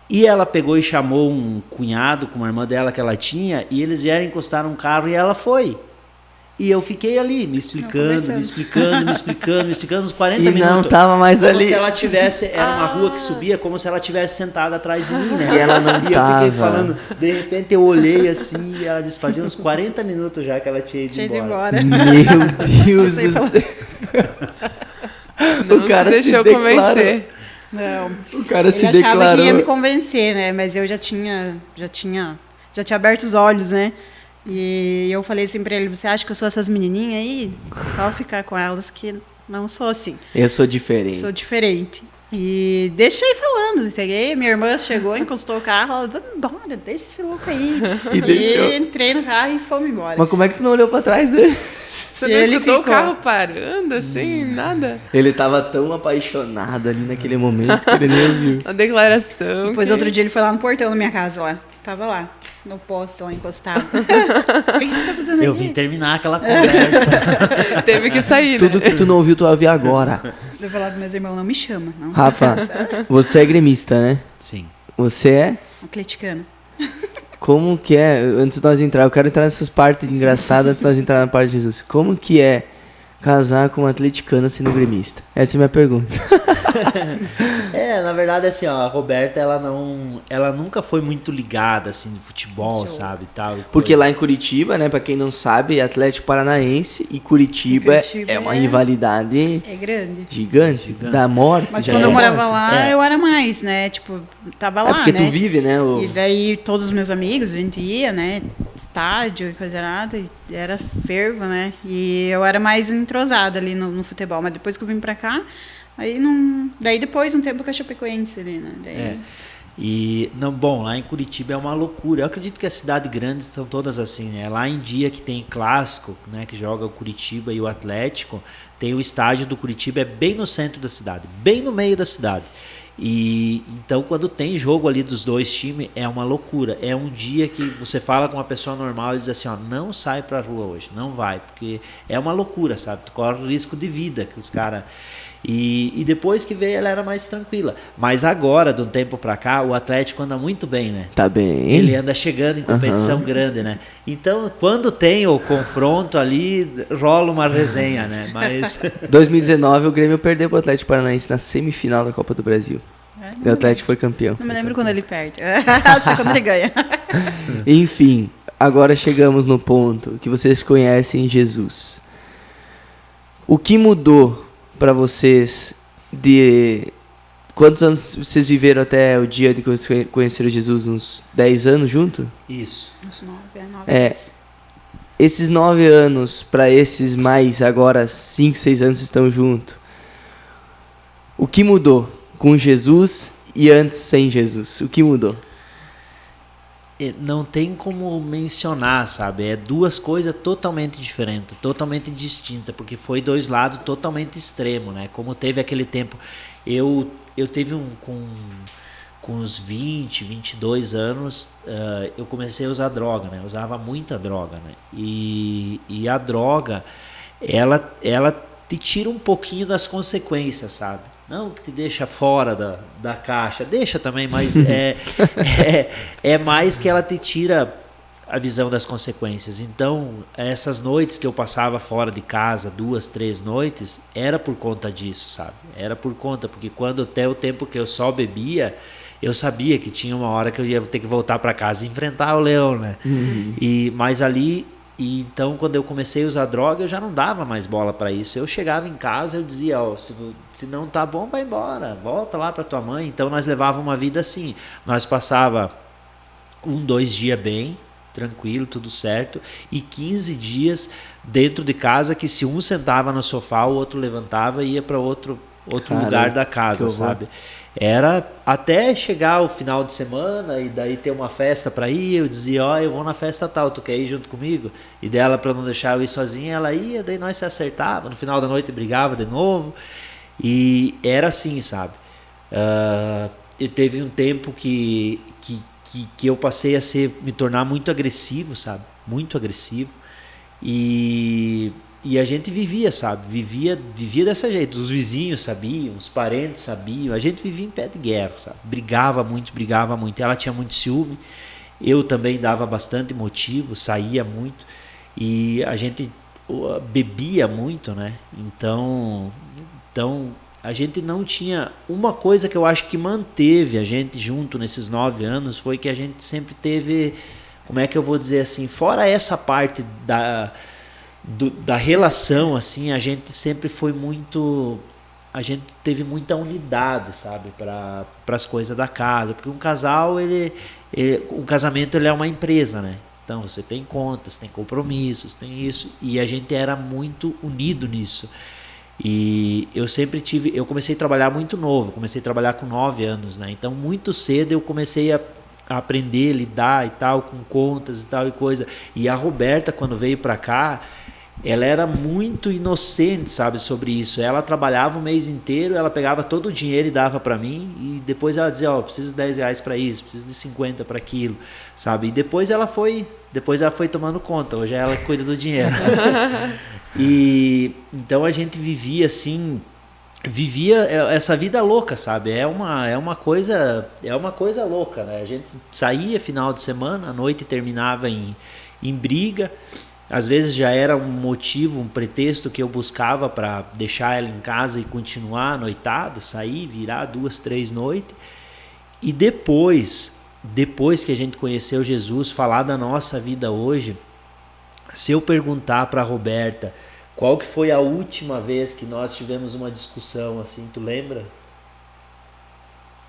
E ela pegou e chamou um cunhado com uma irmã dela que ela tinha, e eles vieram encostar num carro e ela foi. E eu fiquei ali, me explicando, uns 40 minutos. E não tava mais como ali. Como se ela tivesse, era uma rua que subia, como se ela tivesse sentada atrás de mim, né? E ela não tava. Eu fiquei falando, de repente eu olhei assim, e ela disse: fazia uns 40 minutos já que ela tinha ido embora. Meu Deus do céu. O cara se deixou convencer. Não. O cara se ele achava declarou. que ia me convencer, né? Mas eu já tinha aberto os olhos, né? E eu falei assim pra ele: você acha que eu sou essas menininhas aí? Pode ficar com elas, que não sou assim. Eu sou diferente. Sou diferente. E deixei falando. Peguei, minha irmã chegou, encostou o carro, ela: vamos embora, deixa esse louco aí. E entrei no carro e fomos embora. Mas como é que tu não olhou pra trás dele? Você não escutou o carro parando, assim, nada? Ele tava tão apaixonado ali naquele momento que ele nem ouviu. A declaração. Depois, outro dia, ele foi lá no portão da minha casa, lá. Tava lá, no posto, lá encostado. O que tá fazendo Eu aqui? vim terminar aquela conversa. Teve que sair, Tudo né? que tu não ouviu, tu vai ouvir agora. Eu falava com meus irmãos: não me chama. Não. Rafa, você é gremista, né? Sim. Você é? Atleticana. Como que é, antes de nós entrar, eu quero entrar nessas partes engraçadas antes de nós entrar na parte de Jesus. Como que é casar com uma atleticana sendo gremista? Essa é a minha pergunta. Na verdade, assim, ó, a Roberta, ela nunca foi muito ligada, assim, de futebol, sabe, e tal. Porque lá em Curitiba, né, pra quem não sabe, é Atlético Paranaense e Curitiba é uma rivalidade gigante, da morte. Mas quando eu morava lá, eu era mais, né, tipo, tava lá, porque né? tu vive, né? E daí todos os meus amigos, a gente ia, né, estádio e coisa nada, e era fervo, né? E eu era mais entrosada ali no futebol, mas depois que eu vim pra cá, aí não... Daí depois, um tempo que a Chapecoense ali, né? Daí... E, não, bom, lá em Curitiba é uma loucura. Eu acredito que as cidades grandes são todas assim, né? Lá em dia que tem clássico, né? Que joga o Curitiba e o Atlético, tem o estádio do Curitiba, é bem no centro da cidade, bem no meio da cidade. E então quando tem jogo ali dos dois times é uma loucura. É um dia que você fala com uma pessoa normal e diz assim, ó, não sai pra rua hoje, não vai, porque é uma loucura, sabe? Tu corre risco de vida que os caras... E depois que veio ela era mais tranquila. Mas agora, de um tempo pra cá, o Atlético anda muito bem, né? Tá bem. Ele anda chegando em competição grande, né? Então, quando tem o confronto ali, rola uma resenha, né? Mas 2019 o Grêmio perdeu pro Atlético Paranaense na semifinal da Copa do Brasil. E o Atlético foi campeão. Não me lembro quando ele perde. Só quando ele ganha. Enfim, agora chegamos no ponto que vocês conhecem Jesus. O que mudou para vocês de... Quantos anos vocês viveram até o dia de que vocês conheceram Jesus? Uns 10 anos junto? isso. Uns 9 É. Esses 9 anos para esses mais agora 5, 6 anos estão juntos. O que mudou com Jesus e antes sem Jesus? O que mudou? Não tem como mencionar, sabe? É duas coisas totalmente diferentes, totalmente distintas, porque foi dois lados totalmente extremos, né? Como teve aquele tempo, eu teve com uns 20, 22 anos, eu comecei a usar droga, né? Eu usava muita droga, né? E a droga, ela te tira um pouquinho das consequências, sabe? Não que te deixa fora da caixa, deixa também, mas é mais que ela te tira a visão das consequências. Então, essas noites que eu passava fora de casa, 2, 3 noites, era por conta disso, sabe? Era por conta, porque quando até o tempo que eu só bebia, eu sabia que tinha uma hora que eu ia ter que voltar para casa e enfrentar o leão, né? Mas ali... E então, quando eu comecei a usar droga, eu já não dava mais bola para isso. Eu chegava em casa, eu dizia, ó, se não tá bom, vai embora, volta lá para tua mãe. Então, nós levávamos uma vida assim. Nós passava 1, 2 dias bem, tranquilo, tudo certo, e 15 dias dentro de casa, que se um sentava no sofá, o outro levantava e ia para outro lugar da casa, sabe? Era até chegar o final de semana e daí ter uma festa para ir, eu dizia, ó, eu vou na festa tal, tu quer ir junto comigo? E dela, para não deixar eu ir sozinha, ela ia, daí nós se acertava, no final da noite brigava de novo, e era assim, sabe? Eu teve um tempo que eu passei a me tornar muito agressivo, sabe? Muito agressivo, e a gente vivia, sabe? Vivia dessa jeito. Os vizinhos sabiam, os parentes sabiam. A gente vivia em pé de guerra, sabe? Brigava muito. Ela tinha muito ciúme. Eu também dava bastante motivo, saía muito. E a gente bebia muito, né? Então a gente não tinha... Uma coisa que eu acho que manteve a gente junto nesses 9 anos foi que a gente sempre teve... Como é que eu vou dizer assim? Fora essa parte da relação, assim, a gente sempre foi muito... A gente teve muita unidade, sabe? Para as coisas da casa. Porque um casal, um casamento ele é uma empresa, né? Então você tem contas, tem compromissos, tem isso. E a gente era muito unido nisso. E eu comecei a trabalhar muito novo, comecei a trabalhar com 9 anos, né? Então muito cedo eu comecei a aprender, lidar e tal, com contas e tal e coisa. E a Roberta, quando veio para cá, ela era muito inocente, sabe, sobre isso. Ela trabalhava o mês inteiro, ela pegava todo o dinheiro e dava para mim, e depois ela dizia, ó, preciso de 10 reais para isso, preciso de 50 para aquilo, sabe? E depois ela foi tomando conta, hoje é ela que cuida do dinheiro. E então a gente vivia assim, essa vida louca, sabe? É uma coisa louca, né? A gente saía final de semana, a noite terminava em briga. Às vezes já era um motivo, um pretexto que eu buscava para deixar ela em casa e continuar a noitada, sair, virar 2, 3 noites. E depois que a gente conheceu Jesus, falar da nossa vida hoje, se eu perguntar para a Roberta qual que foi a última vez que nós tivemos uma discussão assim, tu lembra?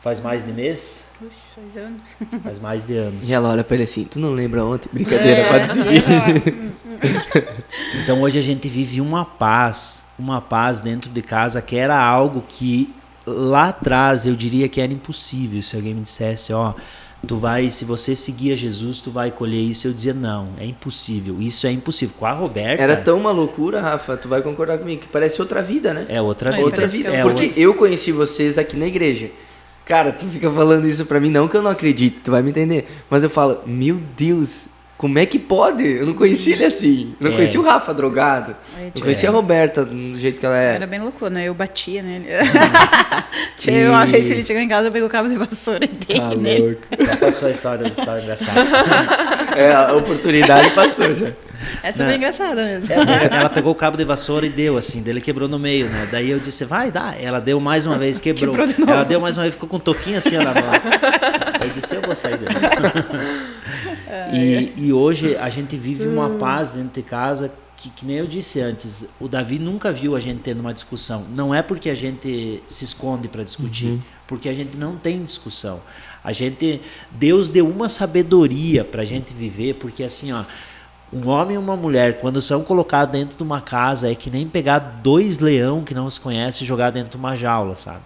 Faz mais de mês? Puxa, faz anos. Faz mais de anos. E ela olha pra ele assim, tu não lembra ontem? Brincadeira, pode seguir. Então hoje a gente vive uma paz dentro de casa, que era algo que lá atrás eu diria que era impossível. Se alguém me dissesse, ó, se você seguir a Jesus, tu vai colher isso, eu dizia, não, é impossível, isso é impossível. Com a Roberta... Era tão uma loucura, Rafa, tu vai concordar comigo, que parece outra vida, né? É outra vida. Porque eu conheci vocês aqui na igreja. Cara, tu fica falando isso pra mim, não que eu não acredito, tu vai me entender. Mas eu falo, meu Deus, como é que pode? Eu não conhecia ele assim. Eu não conhecia o Rafa drogado. Eu conhecia a Roberta do jeito que ela é. Era bem louco, né? Eu batia nele. Tinha uma vez que ele chegou em casa, eu peguei o cabo de vassoura e dei nele. Já passou a história engraçada. A oportunidade passou já. Essa foi engraçada mesmo. Ela pegou o cabo de vassoura e deu, assim, daí ele quebrou no meio, né? Daí eu disse, vai, dá. Ela deu mais uma vez, quebrou. Ela deu mais uma vez, ficou com um toquinho assim, ó, na mão. Eu disse, eu vou sair dele. E hoje a gente vive uma paz dentro de casa que nem eu disse antes, o Davi nunca viu a gente tendo uma discussão. Não é porque a gente se esconde para discutir, porque a gente não tem discussão. Deus deu uma sabedoria para a gente viver, porque assim, ó, um homem e uma mulher, quando são colocados dentro de uma casa, é que nem pegar 2 leão que não se conhecem e jogar dentro de uma jaula, sabe?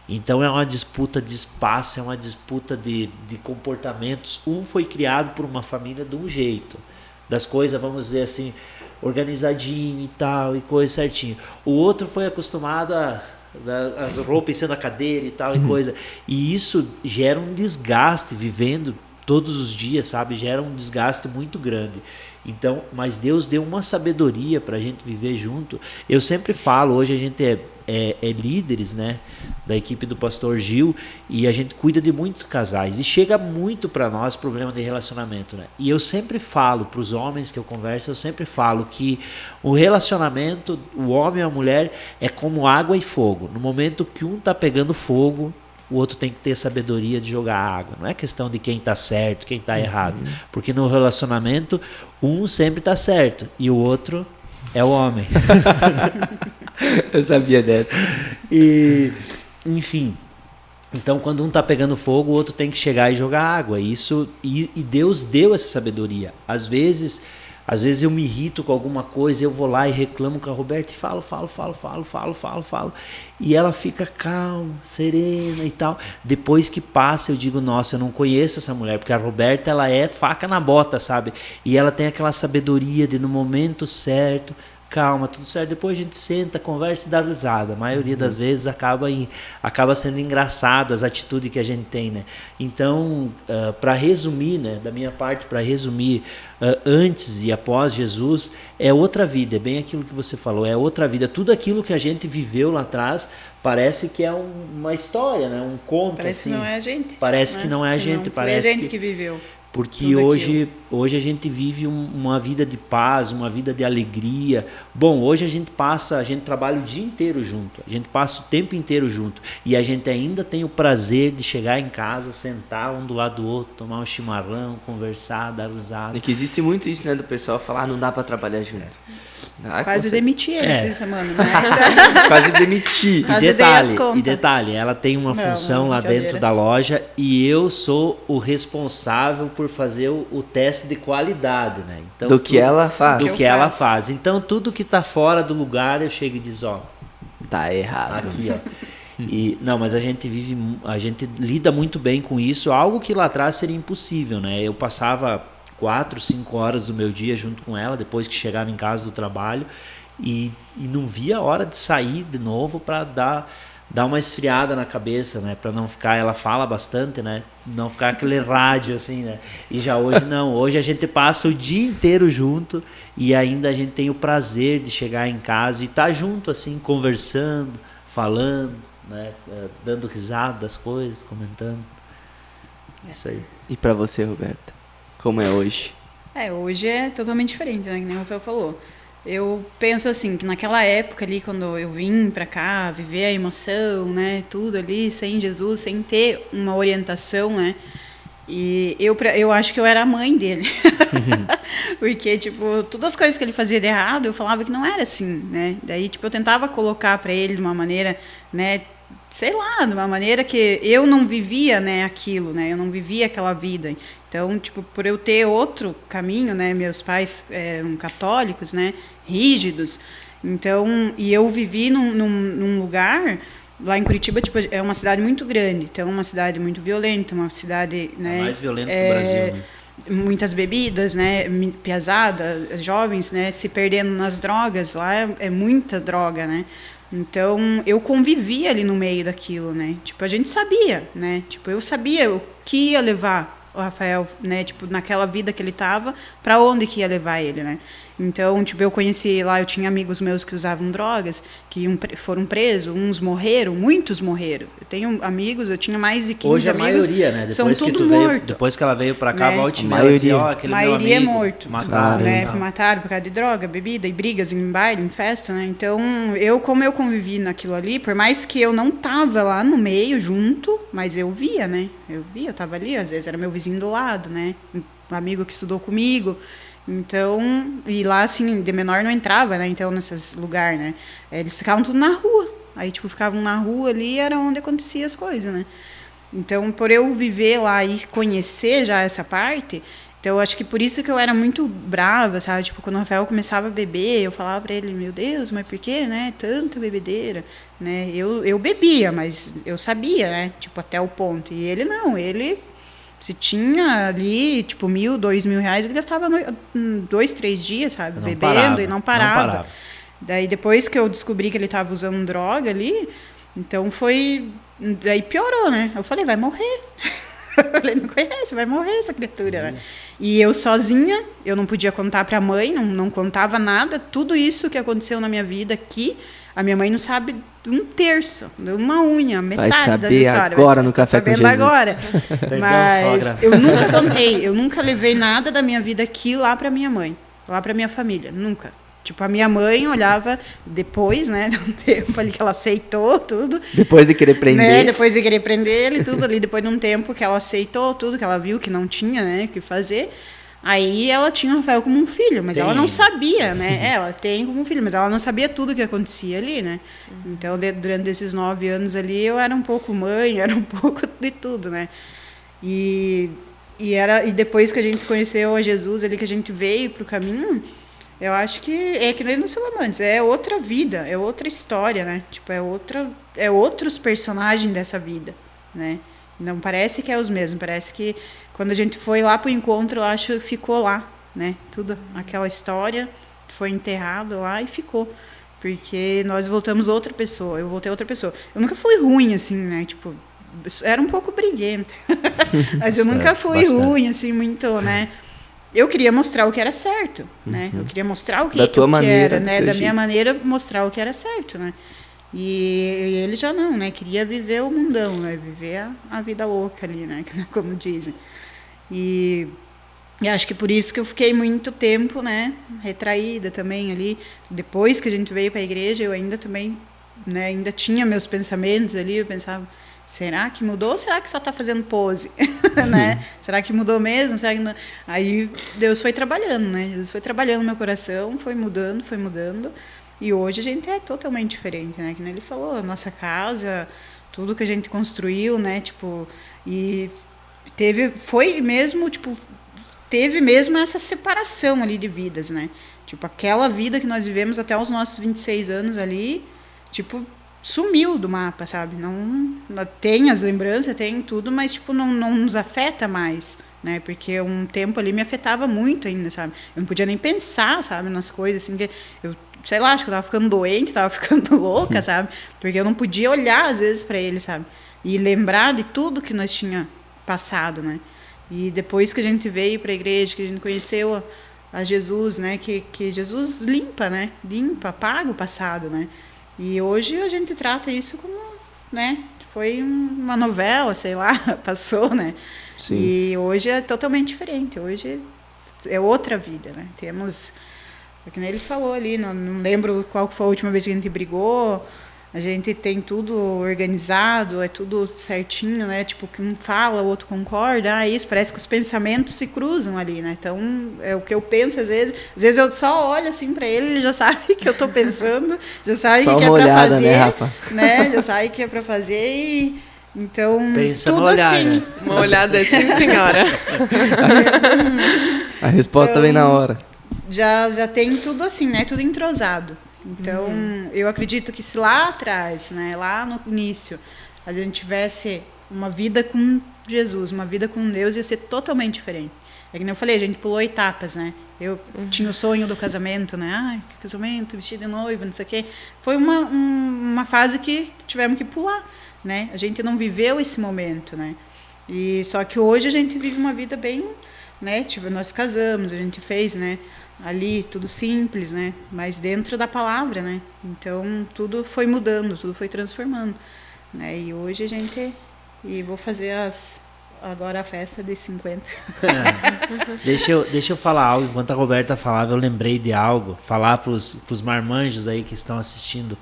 Então é uma disputa de espaço, é uma disputa de comportamentos. Um foi criado por uma família de um jeito, das coisas, vamos dizer assim, organizadinho e tal, e coisa certinho. O outro foi acostumado as roupas sendo a cadeira e tal, e coisa. E isso gera um desgaste vivendo todos os dias, sabe? Gera um desgaste muito grande. Então, mas Deus deu uma sabedoria para a gente viver junto. Eu sempre falo, hoje a gente é líderes, né, da equipe do pastor Gil, e a gente cuida de muitos casais, e chega muito para nós problema de relacionamento, né? E eu sempre falo para os homens que eu converso, eu sempre falo que o relacionamento, o homem e a mulher, é como água e fogo. No momento que um está pegando fogo, o outro tem que ter sabedoria de jogar água. Não é questão de quem está certo, quem está errado. Porque no relacionamento, um sempre está certo e o outro é o homem. Eu sabia dessa. E, enfim, então quando um está pegando fogo, o outro tem que chegar e jogar água. E Deus deu essa sabedoria. Às vezes eu me irrito com alguma coisa, eu vou lá e reclamo com a Roberta e falo. E ela fica calma, serena e tal. Depois que passa, eu digo, nossa, eu não conheço essa mulher, porque a Roberta, ela é faca na bota, sabe? E ela tem aquela sabedoria de no momento certo, calma, tudo certo. Depois a gente senta, conversa e dá risada. A maioria das vezes acaba sendo engraçado as atitudes que a gente tem, né? Então, para resumir, né, da minha parte, para resumir, antes e após Jesus, é outra vida, é bem aquilo que você falou, é outra vida. Tudo aquilo que a gente viveu lá atrás parece que é uma história, né? Um conto. Parece assim. que não é a gente. Parece que não é a gente. Parece foi a gente que viveu. Porque hoje a gente vive uma vida de paz, uma vida de alegria. Bom, hoje a gente trabalha o dia inteiro junto, a gente passa o tempo inteiro junto. E a gente ainda tem o prazer de chegar em casa, sentar um do lado do outro, tomar um chimarrão, conversar, dar risada. É que existe muito isso, né, do pessoal falar, não dá pra trabalhar junto. Quase demiti eles essa semana, né? Quase demiti. E detalhe, ela tem uma função lá dentro da loja e eu sou o responsável por fazer o teste de qualidade, né? Então, do que ela faz. Do que ela faz. Então, tudo que tá fora do lugar, eu chego e diz, ó, tá errado. Aqui, ó. Não, mas a gente lida muito bem com isso, algo que lá atrás seria impossível, né? Eu passava 4, 5 horas do meu dia junto com ela, depois que chegava em casa do trabalho, e não via a hora de sair de novo para dar uma esfriada na cabeça, né? Para não ficar, ela fala bastante, né? Não ficar aquele rádio assim, né? E já hoje não, hoje a gente passa o dia inteiro junto e ainda a gente tem o prazer de chegar em casa e estar junto assim, conversando, falando, né? Dando risada das coisas, comentando. Isso aí. E para você, Roberta? Como é hoje? Hoje é totalmente diferente, né? Que nem o Rafael falou. Eu penso assim, que naquela época ali, quando eu vim pra cá, viver a emoção, né? Tudo ali, sem Jesus, sem ter uma orientação, né? E eu acho que eu era a mãe dele. Porque, tipo, todas as coisas que ele fazia de errado, eu falava que não era assim, né? Daí, tipo, eu tentava colocar pra ele de uma maneira, né? Sei lá, de uma maneira que eu não vivia, né, aquilo, né? Eu não vivia aquela vida. Então, tipo, por eu ter outro caminho, né? Meus pais eram católicos, né? Rígidos. Então, e eu vivi num lugar... Lá em Curitiba, tipo, é uma cidade muito grande. Então, é uma cidade muito violenta, uma cidade... né, a mais violenta do Brasil, né? Muitas bebidas, né? Piazada, jovens, né? Se perdendo nas drogas. Lá é muita droga, né? Então, eu convivia ali no meio daquilo, né? Tipo, a gente sabia, né? Tipo, eu sabia o que ia levar o Rafael, né? Tipo, naquela vida que ele tava, para onde que ia levar ele, né? Então, tipo, eu conheci lá, eu tinha amigos meus que usavam drogas, que foram presos, uns morreram, muitos morreram. Eu tenho amigos, eu tinha mais de 15 Hoje amigos. Hoje a maioria, né? Depois são que tudo veio, morto. depois que ela veio pra cá, né? volta e meia, dizia, ó, aquele a meu maioria amigo, é morto. mataram. Né? Mataram por causa de droga, bebida e brigas em baile, em festa, né? Então, como eu convivi naquilo ali, por mais que eu não tava lá no meio, junto, mas eu via, né? Eu tava ali, às vezes era meu vizinho do lado, né? Um amigo que estudou comigo. Então, e lá, assim, de menor não entrava, né? Então, nesses lugares, né? Eles ficavam tudo na rua. Aí, tipo, ficavam na rua ali, era onde acontecia as coisas, né? Então, por eu viver lá e conhecer já essa parte, então, eu acho que por isso que eu era muito brava, sabe? Tipo, quando o Rafael começava a beber, eu falava pra ele, meu Deus, mas por que, né? Tanta bebedeira, né? Eu bebia, mas eu sabia, né? Tipo, até o ponto. E ele não, ele... Se tinha ali, tipo, 1.000, 2.000 reais, ele gastava 2, 3 dias, sabe? Bebendo e não parava. Daí, depois que eu descobri que ele estava usando droga ali, então foi... Daí piorou, né? Eu falei, vai morrer. Eu falei, não conhece, vai morrer essa criatura, né? E eu sozinha, eu não podia contar pra mãe, não contava nada. Tudo isso que aconteceu na minha vida aqui, a minha mãe não sabe um terço, uma unha, metade da história. Agora no Café com Jesus. Agora. Mas eu nunca contei, eu nunca levei nada da minha vida aqui lá pra minha mãe, lá pra minha família, nunca. Tipo, a minha mãe olhava depois, né, de um tempo ali que ela aceitou tudo. Depois de querer prender. Né, depois de querer prender ele, tudo ali, depois de um tempo que ela aceitou tudo, que ela viu que não tinha, né, o que fazer. Aí ela tinha o Rafael como um filho, mas ela não sabia, né? Ela tem como um filho, mas ela não sabia tudo o que acontecia ali, né? Então, durante esses 9 anos ali, eu era um pouco mãe, era um pouco de tudo, né? E depois que a gente conheceu a Jesus ali, que a gente veio para o caminho, eu acho que é que nem no Salamantes, é outra vida, é outra história, né? Tipo, é outros personagens dessa vida, né? Não parece que é os mesmos, parece que quando a gente foi lá pro encontro, eu acho que ficou lá, né? Tudo, aquela história foi enterrado lá e ficou. Porque nós voltamos outra pessoa, eu voltei outra pessoa. Eu nunca fui ruim, assim, né? Tipo, era um pouco briguenta. Mas eu nunca fui ruim, assim, muito, né? Eu queria mostrar o que era certo, né? Eu queria mostrar o que, da tua maneira, era, né? Da minha maneira, mostrar o que era certo, né? E ele já não, né? Queria viver o mundão, né? Viver a vida louca ali, né? Como dizem. E acho que por isso que eu fiquei muito tempo, né? Retraída também ali. Depois que a gente veio para a igreja, eu ainda também, né? Ainda tinha meus pensamentos ali. Eu pensava, será que mudou ou será que só está fazendo pose? Né? Será que mudou mesmo? Será que não? Aí Deus foi trabalhando, né? Jesus foi trabalhando no meu coração, foi mudando, foi mudando. E hoje a gente é totalmente diferente, né? Que nem ele falou, a nossa casa, tudo que a gente construiu, né? Tipo, e teve mesmo essa separação ali de vidas, né? Tipo, aquela vida que nós vivemos até os nossos 26 anos ali, tipo, sumiu do mapa, sabe? Não tem as lembranças, tem tudo, mas tipo, não nos afeta mais, né? Porque um tempo ali me afetava muito ainda, sabe? Eu não podia nem pensar, sabe, nas coisas assim, que eu sei lá, acho que eu tava ficando doente, tava ficando louca, sabe? Porque eu não podia olhar, às vezes, para ele, sabe? E lembrar de tudo que nós tinha passado, né? E depois que a gente veio para a igreja, que a gente conheceu a Jesus, né? Que Jesus limpa, né? Limpa, apaga o passado, né? E hoje a gente trata isso como, né? Foi uma novela, sei lá, passou, né? Sim. E hoje é totalmente diferente. Hoje é outra vida, né? Temos... É que nem ele falou ali, não lembro qual foi a última vez que a gente brigou, a gente tem tudo organizado, é tudo certinho, né? Tipo, que um fala, o outro concorda, isso, parece que os pensamentos se cruzam ali, né? Então, é o que eu penso às vezes eu só olho assim para ele já sabe que eu tô pensando, já sabe só que é uma para olhada, fazer, né, Rafa? né? Já sabe que é para fazer e... Então, pensa tudo no olhar, assim. né? Uma olhada assim, senhora. A resposta então, vem na hora. Já tem tudo assim, né? Tudo entrosado. Então, eu acredito que se lá atrás, né, lá no início, a gente tivesse uma vida com Jesus, uma vida com Deus, ia ser totalmente diferente. É que nem eu falei, a gente pulou etapas, né? Eu tinha o sonho do casamento, né? Ai, casamento, vestido de noiva, não sei o quê. Foi uma fase que tivemos que pular, né? A gente não viveu esse momento, né? E só que hoje a gente vive uma vida bem, né? Nós casamos, a gente fez, né? Ali tudo simples, né? Mas dentro da palavra, né? Então tudo foi mudando, tudo foi transformando, né? E hoje a gente vou fazer agora a festa de 50. Deixa eu falar algo. Enquanto a Roberta falava, eu lembrei de algo. Falar pros marmanjos aí que estão assistindo,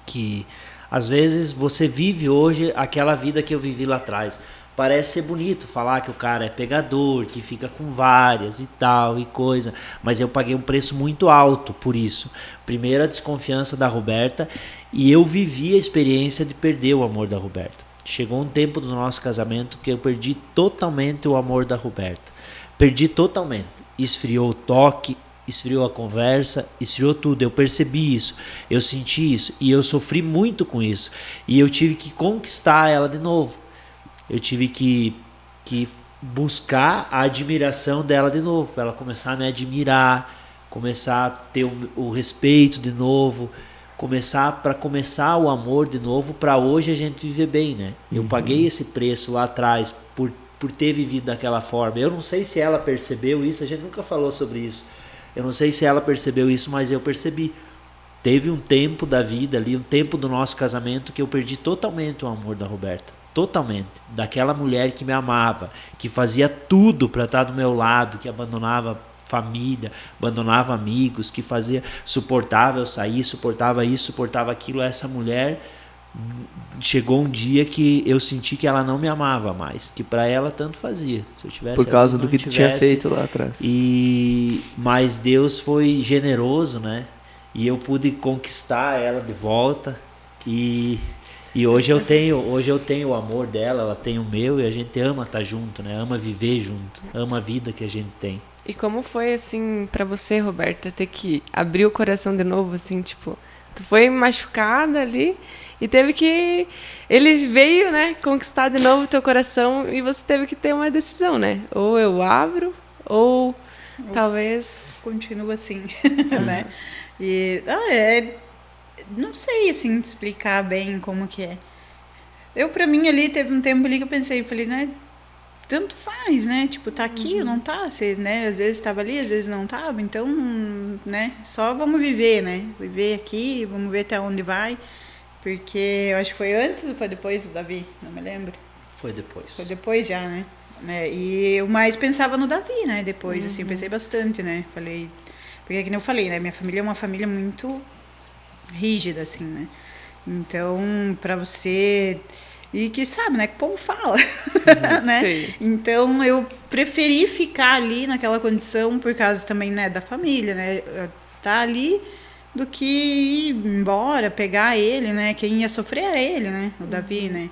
que às vezes você vive hoje aquela vida que eu vivi lá atrás. Parece ser bonito falar que o cara é pegador, que fica com várias e tal e coisa, mas eu paguei um preço muito alto por isso. Primeiro, a desconfiança da Roberta, e eu vivi a experiência de perder o amor da Roberta. Chegou um tempo do nosso casamento que eu perdi totalmente o amor da Roberta. Perdi totalmente. Esfriou o toque, esfriou a conversa, esfriou tudo. Eu percebi isso, eu senti isso, e eu sofri muito com isso. E eu tive que conquistar ela de novo. Eu tive que buscar a admiração dela de novo, para ela começar a me admirar, começar a ter o respeito de novo, começar o amor de novo, para hoje a gente viver bem, né? Eu paguei esse preço lá atrás por ter vivido daquela forma. Eu não sei se ela percebeu isso, a gente nunca falou sobre isso. Eu não sei se ela percebeu isso, mas eu percebi. Teve um tempo da vida ali, um tempo do nosso casamento que eu perdi totalmente o amor da Roberta. Totalmente. Daquela mulher que me amava, que fazia tudo para estar do meu lado, que abandonava família, abandonava amigos, que suportava eu sair, suportava isso, suportava aquilo. Essa mulher, chegou um dia que eu senti que ela não me amava mais, que para ela tanto fazia. Se eu tivesse, por causa do que tu tinha feito lá atrás. Mas Deus foi generoso, né? E eu pude conquistar ela de volta. E hoje eu tenho o amor dela, ela tem o meu, e a gente ama estar junto, né? Ama viver junto, ama a vida que a gente tem. E como foi, assim, pra você, Roberta, ter que abrir o coração de novo, assim, tipo, tu foi machucada ali e teve que... Ele veio, né, conquistar de novo o teu coração e você teve que ter uma decisão, né? Ou eu abro, ou talvez... Continua assim, né? E... não sei, assim, te explicar bem como que é. Pra mim, ali, teve um tempo ali que eu pensei, falei, né, tanto faz, né, tipo, tá aqui ou não tá, você, né, às vezes estava ali, às vezes não tava, então, né, só vamos viver, né, viver aqui, vamos ver até onde vai, porque eu acho que foi antes ou foi depois do Davi, não me lembro. Foi depois. Foi depois já, né, e eu mais pensava no Davi, né, depois, assim, pensei bastante, né, falei, porque como eu falei, né, minha família é uma família muito rígida, assim, né? Então, para você... E que sabe, né? Que o povo fala, né? Sim. Então, eu preferi ficar ali naquela condição por causa também, né, da família, né? Tá ali do que ir embora, pegar ele, né? Quem ia sofrer era ele, né? O Davi, né?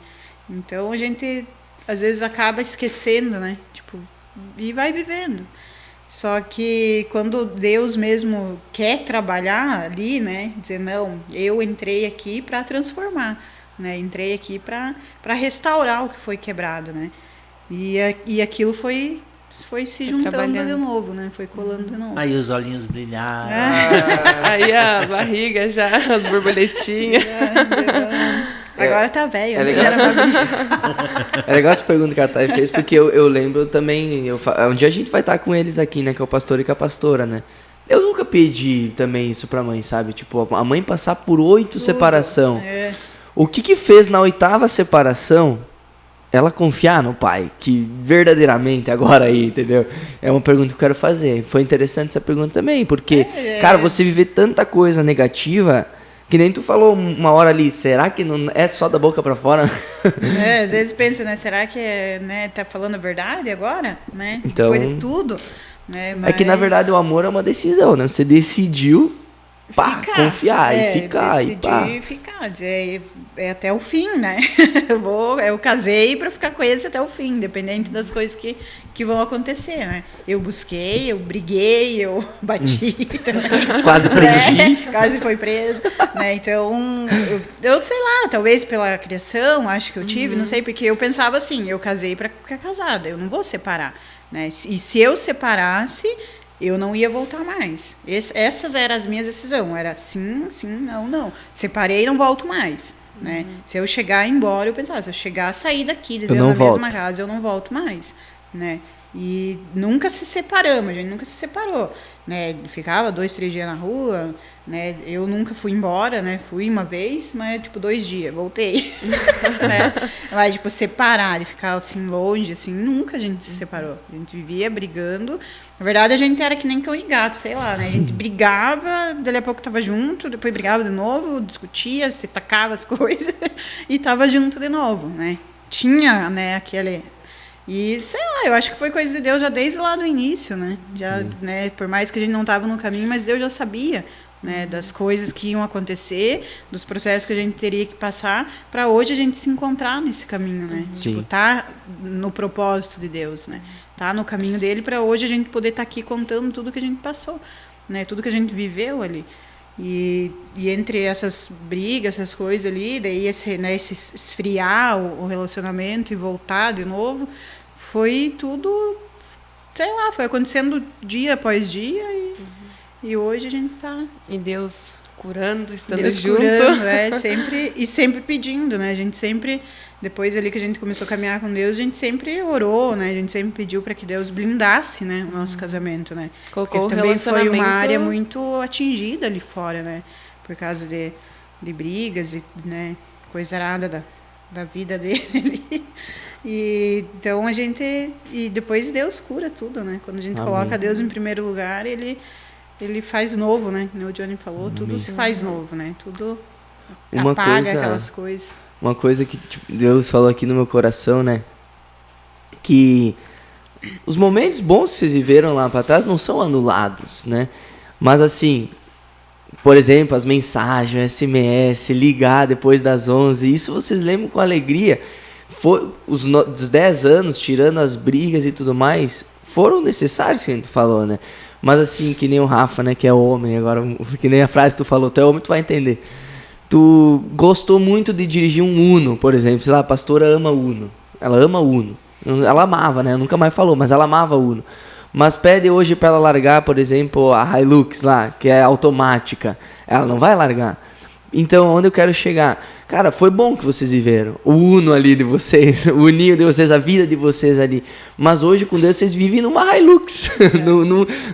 Então, a gente, às vezes, acaba esquecendo, né? Tipo, e vai vivendo. Só que quando Deus mesmo quer trabalhar ali, né, dizer, não, eu entrei aqui para transformar, né, entrei aqui para restaurar o que foi quebrado, né, e aquilo foi se juntando de novo, né, foi colando de novo. Aí os olhinhos brilharam. Aí a barriga já, as borboletinhas. Agora tá velho. É legal essa pergunta que a Thay fez, porque eu lembro também, um dia a gente vai estar com eles aqui, né, que é o pastor e com a pastora, né. Eu nunca pedi também isso pra mãe, sabe, tipo, a mãe passar por 8 separação. É. O que fez na 8ª separação ela confiar no pai, que verdadeiramente agora aí, entendeu? É uma pergunta que eu quero fazer. Foi interessante essa pergunta também, porque, cara, você viver tanta coisa negativa... Que nem tu falou uma hora ali, será que não é só da boca pra fora? Às vezes pensa, né, será que né, tá falando a verdade agora, né? Então, depois de tudo, né? Mas... É que na verdade o amor é uma decisão, né? Você decidiu confiar e ficar. Decidir e ficar. É até o fim, né? Eu casei pra ficar com esse até o fim, independente das coisas que vão acontecer, né? Eu busquei, eu briguei, eu bati. Quase prendi. Quase foi preso. Né? Então, eu sei lá, talvez pela criação, acho que eu tive, não sei, porque eu pensava assim, eu casei pra ficar casada, eu não vou separar. né? E se eu separasse, eu não ia voltar mais. Essas eram as minhas decisões. Era sim, não, não. Separei, não volto mais. Né? Se eu chegar embora, eu pensava, se eu chegar a sair daqui, de dentro da mesma casa, eu não volto mais. Né? E nunca se separamos, a gente nunca se separou. Né? Ficava 2, 3 dias na rua, né? Eu nunca fui embora, né? Fui uma vez, mas 2 dias, voltei. Né? Mas separar e ficar assim longe, assim, nunca a gente se separou. A gente vivia brigando. Na verdade, a gente era que nem cão e gato, sei lá, né? A gente brigava, dali a pouco tava junto, depois brigava de novo, discutia, se tacava as coisas e tava junto de novo, né? Tinha, né, aquele... E, sei lá, eu acho que foi coisa de Deus já desde lá do início, né? Já, né, por mais que a gente não estava no caminho, mas Deus já sabia, né, das coisas que iam acontecer, dos processos que a gente teria que passar, para hoje a gente se encontrar nesse caminho, né? Tipo, tá no propósito de Deus, né? Tá no caminho dele, para hoje a gente poder estar aqui contando tudo que a gente passou, né? Tudo que a gente viveu ali. E entre essas brigas, essas coisas ali, daí esse esfriar o relacionamento e voltar de novo, foi tudo, sei lá, foi acontecendo dia após dia e hoje a gente tá... E Deus curando, estando Deus junto. Curando, sempre pedindo, né? A gente sempre, depois ali que a gente começou a caminhar com Deus, a gente sempre orou, né? A gente sempre pediu para que Deus blindasse, né, o nosso casamento, né? Colocou porque o também foi uma relacionamento... área muito atingida ali fora, né? Por causa de brigas e, né, coisa errada da vida dele. E então a gente... E depois Deus cura tudo, né? Quando a gente coloca Deus em primeiro lugar, ele faz novo, né? Como o Johnny falou, tudo se faz novo, né? Tudo apaga aquelas coisas. Uma coisa que Deus falou aqui no meu coração, né? Que os momentos bons que vocês viveram lá para trás não são anulados, né? Mas assim, por exemplo, as mensagens, SMS, ligar depois das 11, isso vocês lembram com alegria. Os 10 anos, tirando as brigas e tudo mais, foram necessários, que a gente falou, né? Mas assim, que nem o Rafa, né, que é homem, agora, que nem a frase que tu falou, tu é homem, tu vai entender. Tu gostou muito de dirigir um Uno, por exemplo, sei lá, a pastora ama Uno, ela ama Uno, ela amava, né, nunca mais falou, mas ela amava Uno. Mas pede hoje pra ela largar, por exemplo, a Hilux lá, que é automática, ela não vai largar. Então, onde eu quero chegar? Cara, foi bom que vocês viveram. O Uno ali de vocês, o Uninho de vocês, a vida de vocês ali. Mas hoje, com Deus, vocês vivem numa Hilux,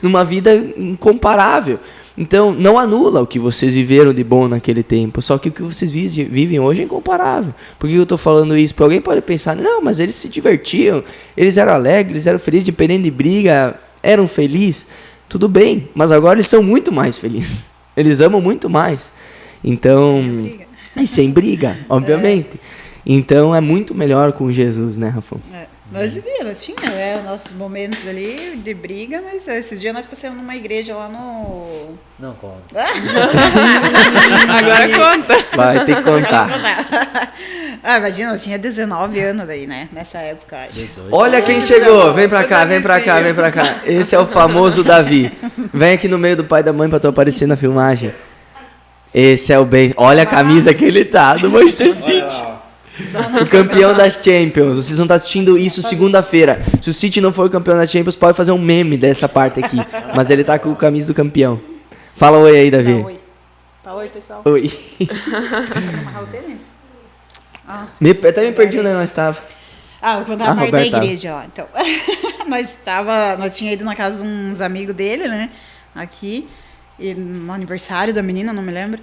numa vida incomparável. Então, não anula o que vocês viveram de bom naquele tempo. Só que o que vocês vivem hoje é incomparável. Por que eu estou falando isso? Porque alguém pode pensar, não, mas eles se divertiam, eles eram alegres, eles eram felizes, dependendo de briga, eram felizes. Tudo bem, mas agora eles são muito mais felizes. Eles amam muito mais. Então, sem briga, obviamente. Então é muito melhor com Jesus, né, Rafa? Nós tínhamos nossos momentos ali de briga, mas esses dias nós passamos numa igreja lá no... Não conta. Agora conta. Vai ter que contar. Imagina, nós tinha 19 anos daí, né? Nessa época, acho. 18. Olha quem chegou, vem pra cá, vem pra cá, vem pra cá. Esse é o famoso Davi. Vem aqui no meio do pai e da mãe pra tu aparecer na filmagem. Esse é o bem. Olha a camisa que ele tá, do Manchester City. O campeão das Champions. Vocês vão estar assistindo isso segunda-feira. Se o City não for campeão da Champions, pode fazer um meme dessa parte aqui. Mas ele tá com a camisa do campeão. Fala oi aí, Davi. Fala oi, pessoal. Oi. Amarrar o tênis? Até me perdi onde nós estávamos. Eu contava a parte da igreja lá. Então, nós tínhamos ido na casa de uns amigos dele, né? Aqui. E no aniversário da menina, não me lembro.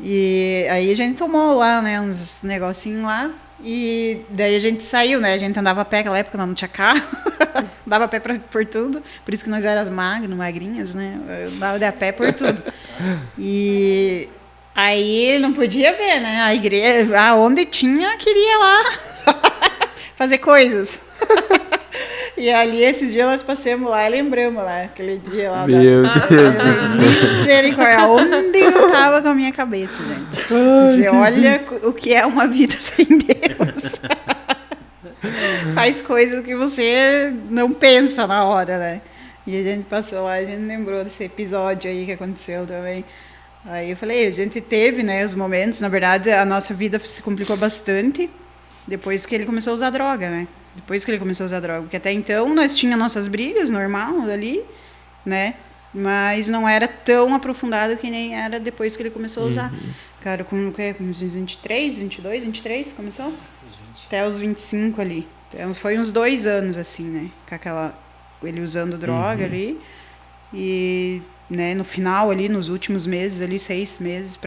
E aí a gente tomou lá, né, uns negocinhos lá. E daí a gente saiu, né? A gente andava a pé, naquela época não tinha carro. Andava a pé por tudo. Por isso que nós éramos magrinhas, né? Eu andava a pé por tudo. E aí ele não podia ver, né? A igreja, aonde tinha, queria lá fazer coisas. E ali, esses dias, nós passamos lá e lembramos lá, aquele dia lá. Meu Deus. Misericórdia, onde eu tava com a minha cabeça, gente. Você olha o que é uma vida sem Deus. Faz coisas que você não pensa na hora, né? E a gente passou lá, a gente lembrou desse episódio aí que aconteceu também. Aí eu falei, a gente teve, né, os momentos, na verdade, a nossa vida se complicou bastante depois que ele começou a usar droga, né? Depois que ele começou a usar droga. Porque até então nós tínhamos nossas brigas normal ali, né? Mas não era tão aprofundado que nem era depois que ele começou a usar. Cara, com uns 23, 22, 23 começou? Até os 25 ali. Então, foi uns 2 anos, assim, né? Com ele usando droga ali. E, né, no final ali, nos últimos meses ali, 6 meses,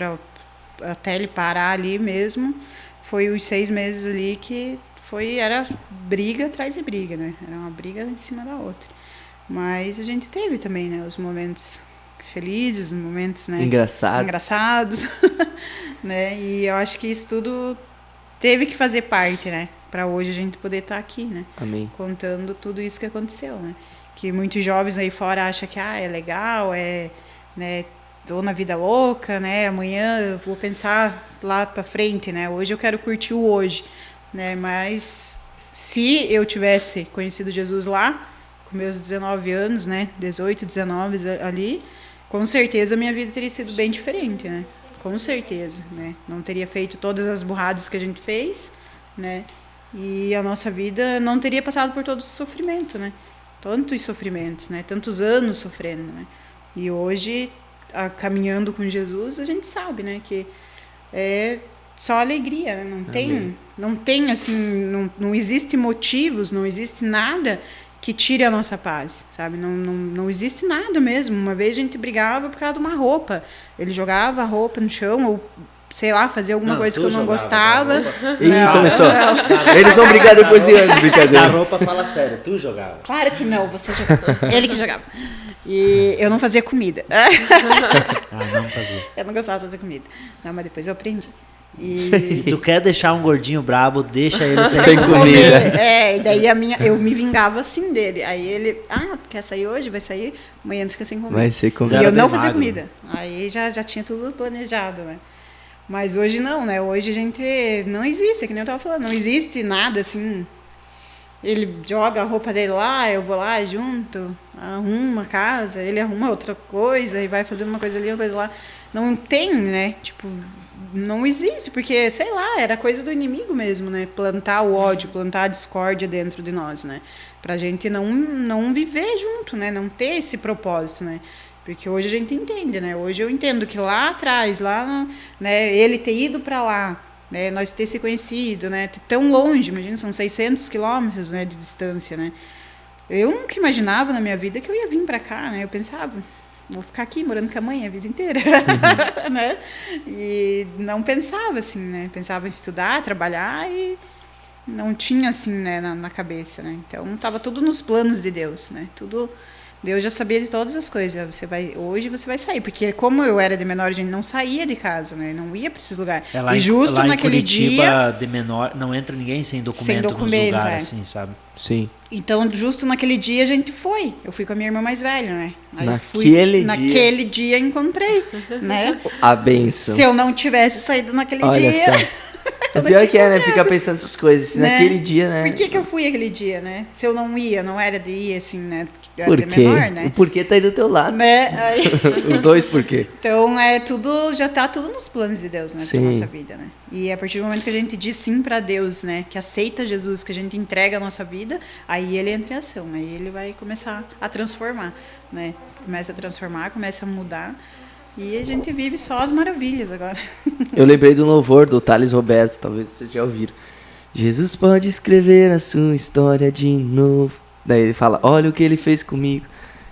até ele parar ali mesmo, foi os 6 meses ali que era briga atrás de briga, né? Era uma briga em cima da outra. Mas a gente teve também, né, os momentos felizes, os momentos, né, engraçados, né? E eu acho que isso tudo teve que fazer parte, né, para hoje a gente poder estar aqui, né? Amém. Contando tudo isso que aconteceu, né? Que muitos jovens aí fora acham que é legal, né, tô na vida louca, né? Amanhã eu vou pensar lá para frente, né? Hoje eu quero curtir o hoje, né? Mas se eu tivesse conhecido Jesus lá com meus 19 anos, né, 18, 19 ali, com certeza a minha vida teria sido bem diferente, né? Com certeza, né? Não teria feito todas as burradas que a gente fez, né? E a nossa vida não teria passado por todo esse sofrimento, né? Tantos sofrimentos, né? Tantos anos sofrendo, né? E hoje, caminhando com Jesus, a gente sabe, né, que é só alegria, né? Não tem assim, não existe motivos, não existe nada que tire a nossa paz, sabe? Não existe nada mesmo. Uma vez a gente brigava por causa de uma roupa. Ele jogava a roupa no chão, ou sei lá, fazia alguma coisa que eu não gostava. Ih, começou. Eles vão brigar depois de anos, brincadeira. A roupa fala sério, tu jogava? Claro que não, você jogava. Ele que jogava. E eu não fazia comida. Não fazia. Eu não gostava de fazer comida. Não, mas depois eu aprendi. E tu quer deixar um gordinho brabo, deixa ele sem comida. E daí eu me vingava assim dele. Aí ele, quer sair hoje? Vai sair, amanhã fica sem comida. Vai ser comida. E eu não fazia comida. Aí já tinha tudo planejado, né? Mas hoje não, né? Hoje a gente não existe, é que nem eu tava falando, não existe nada assim. Ele joga a roupa dele lá, eu vou lá junto, arrumo a casa, ele arruma outra coisa e vai fazendo uma coisa ali, uma coisa lá. Não tem, né? Tipo, não existe, porque, sei lá, era coisa do inimigo mesmo, né? Plantar o ódio, plantar a discórdia dentro de nós, né? Pra gente não viver junto, né? Não ter esse propósito, né? Porque hoje a gente entende, né? Hoje eu entendo que lá atrás, né, ele ter ido para lá, né, nós ter se conhecido, né, tão longe, imagina, são 600 quilômetros, né, de distância, né? Eu nunca imaginava na minha vida que eu ia vir para cá, né? Eu pensava, vou ficar aqui morando com a mãe a vida inteira, né? E não pensava assim, né? Pensava em estudar, trabalhar e não tinha assim, né, na cabeça, né? Então estava tudo nos planos de Deus, né? Tudo. Deus já sabia de todas as coisas. Hoje você vai sair. Porque como eu era de menor, a gente não saía de casa, né? Não ia para esses lugares. E justo lá naquele em Curitiba, dia... de menor, não entra ninguém sem documento nos lugares, assim, sabe? Sim. Então, justo naquele dia, a gente foi. Eu fui com a minha irmã mais velha, né? Aí naquele dia encontrei, né? A bênção. Se eu não tivesse saído naquele dia... O pior que é, né? Ficar pensando essas coisas. Né? Naquele dia, né? Por que eu fui aquele dia, né? Se eu não ia, não era de ir, assim, né? Por quê? Menor, né? O porquê tá aí do teu lado. Né? Aí... Os dois porquê. Então, já tá tudo nos planos de Deus, né? Pra nossa vida, né? E a partir do momento que a gente diz sim pra Deus, né? Que aceita Jesus, que a gente entrega a nossa vida, aí ele entra em ação. Aí ele vai começar a transformar, né? Começa a transformar, começa a mudar. E a gente vive só as maravilhas agora. Eu lembrei do louvor do Thales Roberto, talvez vocês já ouviram. Jesus pode escrever a sua história de novo. Daí ele fala, olha o que ele fez comigo.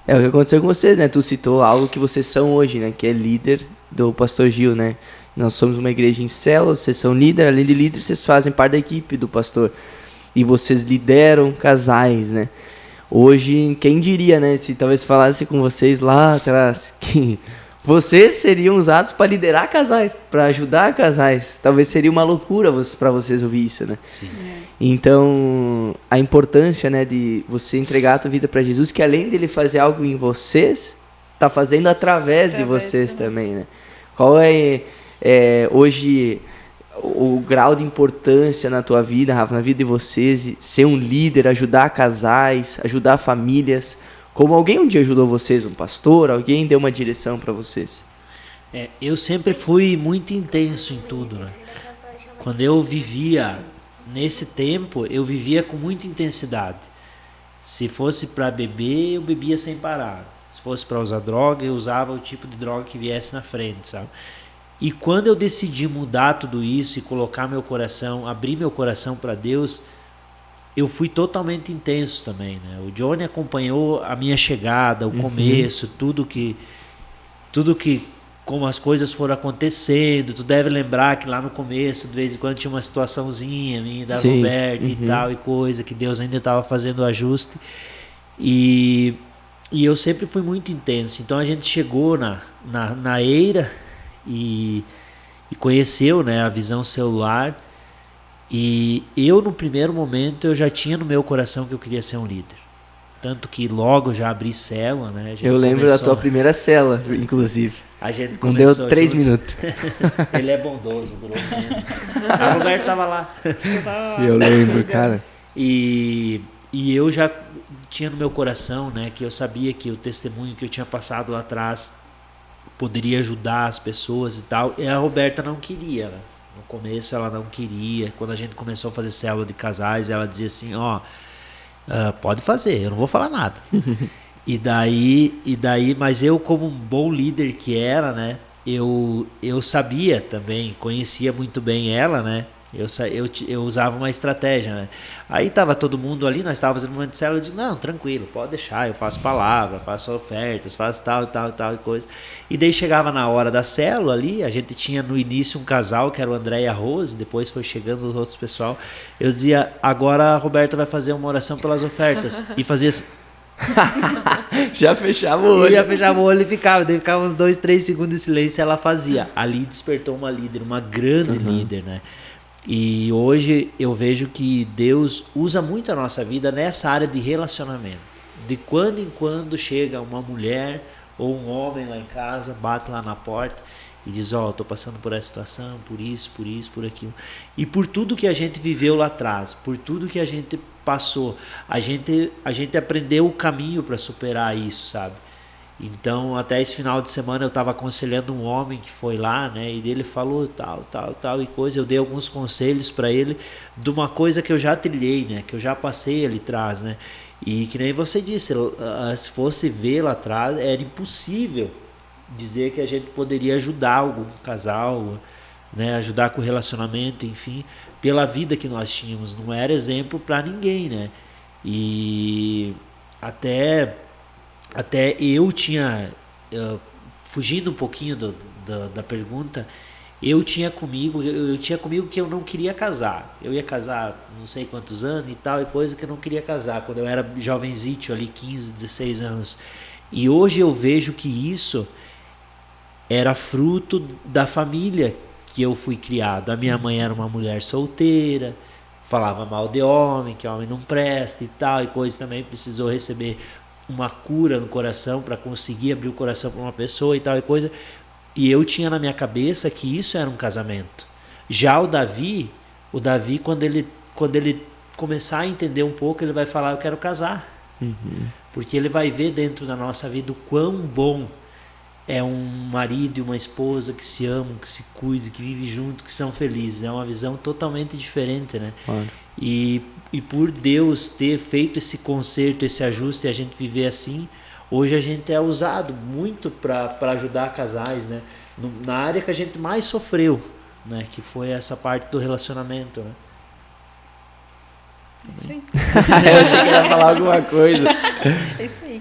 É o que aconteceu com vocês, né? Tu citou algo que vocês são hoje, né? Que é líder do Pastor Gil, né? Nós somos uma igreja em célula, vocês são líder, além de líder, vocês fazem parte da equipe do pastor. E vocês lideram casais, né? Hoje, quem diria, né? Se talvez falasse com vocês lá atrás, que... vocês seriam usados para liderar casais, para ajudar casais. Talvez seria uma loucura para vocês ouvir isso, né? Sim. Então, a importância, né, de você entregar a tua vida para Jesus, que além dele fazer algo em vocês, tá fazendo através de vocês também, né? Qual é hoje o grau de importância na tua vida, Rafa, na vida de vocês, ser um líder, ajudar casais, ajudar famílias? Como alguém um dia ajudou vocês, um pastor, alguém deu uma direção para vocês? Eu sempre fui muito intenso em tudo, né? Quando eu vivia nesse tempo, eu vivia com muita intensidade. Se fosse para beber, eu bebia sem parar. Se fosse para usar droga, eu usava o tipo de droga que viesse na frente, sabe? E quando eu decidi mudar tudo isso e colocar meu coração, abrir meu coração para Deus, eu fui totalmente intenso também, né? O Johnny acompanhou a minha chegada, o começo, tudo que como as coisas foram acontecendo. Tu deve lembrar que lá no começo, de vez em quando, tinha uma situaçãozinha minha da Roberta e tal, e coisa, que Deus ainda estava fazendo o ajuste. E eu sempre fui muito intenso. Então a gente chegou na Eira e conheceu, né, a Visão Celular. E eu, no primeiro momento, eu já tinha no meu coração que eu queria ser um líder. Tanto que logo já abri célula, né? Eu lembro da tua primeira célula, inclusive. A gente não deu 3 minutos. Ele é bondoso, durou menos. A Roberta tava lá. Eu lembro, cara. E eu já tinha no meu coração, né, que eu sabia que o testemunho que eu tinha passado lá atrás poderia ajudar as pessoas e tal. E a Roberta não queria, né? No começo ela não queria. Quando a gente começou a fazer célula de casais, ela dizia assim, pode fazer, eu não vou falar nada. E daí, mas eu, como um bom líder que era, né, eu sabia também, conhecia muito bem ela, né, eu usava uma estratégia, né. Aí tava todo mundo ali, nós estávamos fazendo um momento de célula, eu disse, não, tranquilo, pode deixar, eu faço palavra, faço ofertas, faço tal e coisa. E daí chegava na hora da célula ali, a gente tinha no início um casal, que era o André e a Rose, depois foi chegando os outros pessoal, eu dizia, agora a Roberta vai fazer uma oração pelas ofertas, e fazia assim, já fechava o olho. Já fechava o olho e ficava uns 2, 3 segundos de silêncio e ela fazia. Ali despertou uma líder, uma grande líder, né? E hoje eu vejo que Deus usa muito a nossa vida nessa área de relacionamento. De quando em quando chega uma mulher ou um homem lá em casa, bate lá na porta e diz, tô passando por essa situação, por isso, por aquilo. E por tudo que a gente viveu lá atrás, por tudo que a gente passou, a gente aprendeu o caminho para superar isso, sabe? Então, até esse final de semana eu estava aconselhando um homem que foi lá, né? E ele falou tal e coisa. Eu dei alguns conselhos para ele de uma coisa que eu já trilhei, né? Que eu já passei ali atrás, né? E que nem você disse, se fosse ver lá atrás, era impossível dizer que a gente poderia ajudar algum casal, né? Ajudar com o relacionamento, enfim, pela vida que nós tínhamos. Não era exemplo para ninguém, né? E até eu tinha, fugindo um pouquinho da pergunta, eu tinha comigo que eu não queria casar. Eu ia casar não sei quantos anos e tal, e coisa que eu não queria casar, quando eu era jovenzito ali, 15, 16 anos. E hoje eu vejo que isso era fruto da família que eu fui criado. A minha mãe era uma mulher solteira, falava mal de homem, que homem não presta e tal, e coisa, também precisou receber uma cura no coração para conseguir abrir o coração para uma pessoa e tal e coisa. E eu tinha na minha cabeça que isso era um casamento. Já o Davi, quando ele começar a entender um pouco, ele vai falar, eu quero casar. Porque ele vai ver dentro da nossa vida o quão bom é um marido e uma esposa que se amam, que se cuidam, que vivem junto, que são felizes. É uma visão totalmente diferente, né? Claro. E por Deus ter feito esse conserto, esse ajuste, e a gente viver assim, hoje a gente é usado muito para ajudar casais, né? Na área que a gente mais sofreu, né? Que foi essa parte do relacionamento, né? É isso aí. Eu achei que ia falar alguma coisa. É isso aí.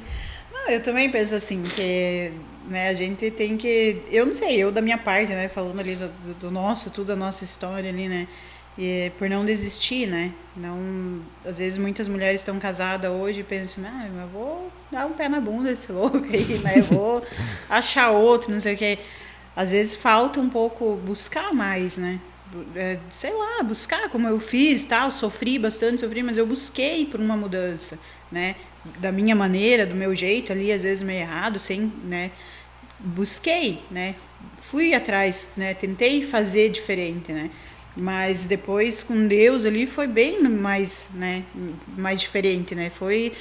Não, eu também penso assim, que, né, a gente tem que... Eu não sei, eu da minha parte, né? Falando ali do nosso, tudo a nossa história ali, né? E por não desistir, né? Não, às vezes muitas mulheres estão casadas hoje e pensam, eu vou dar um pé na bunda desse louco aí, né? Eu vou achar outro, não sei o que. Às vezes falta um pouco buscar mais, né? Sei lá, buscar como eu fiz, tal, sofri, mas eu busquei por uma mudança, né? Da minha maneira, do meu jeito ali, às vezes meio errado, sem, né? Busquei, né? Fui atrás, né? Tentei fazer diferente, né? Mas depois com Deus ali foi bem mais, né, mais diferente, né? Foi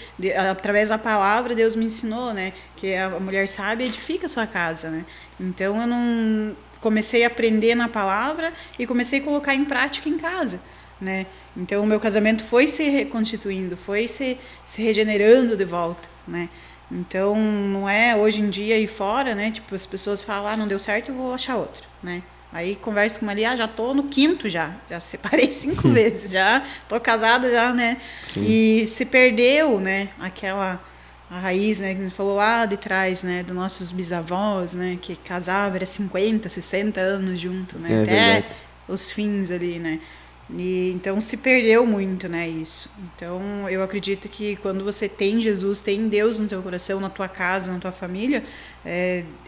através da palavra Deus me ensinou, né, que a mulher sábia edifica a sua casa, né? Então eu não comecei a aprender na palavra e comecei a colocar em prática em casa, né? Então o meu casamento foi se reconstituindo, foi se regenerando de volta, né? Então não é hoje em dia ir fora, né? Tipo, as pessoas falam, não deu certo, eu vou achar outro, né? Aí converso com uma ali, já tô no 5º já separei 5 vezes, já tô casada já, né? Sim. E se perdeu, né? A raiz, né, que a gente falou lá de trás, né, dos nossos bisavós, né, que casavam, era 50, 60 anos junto, né, até verdade. Os fins ali, né, e então se perdeu muito, né, isso. Então eu acredito que quando você tem Jesus, tem Deus no teu coração, na tua casa, na tua família,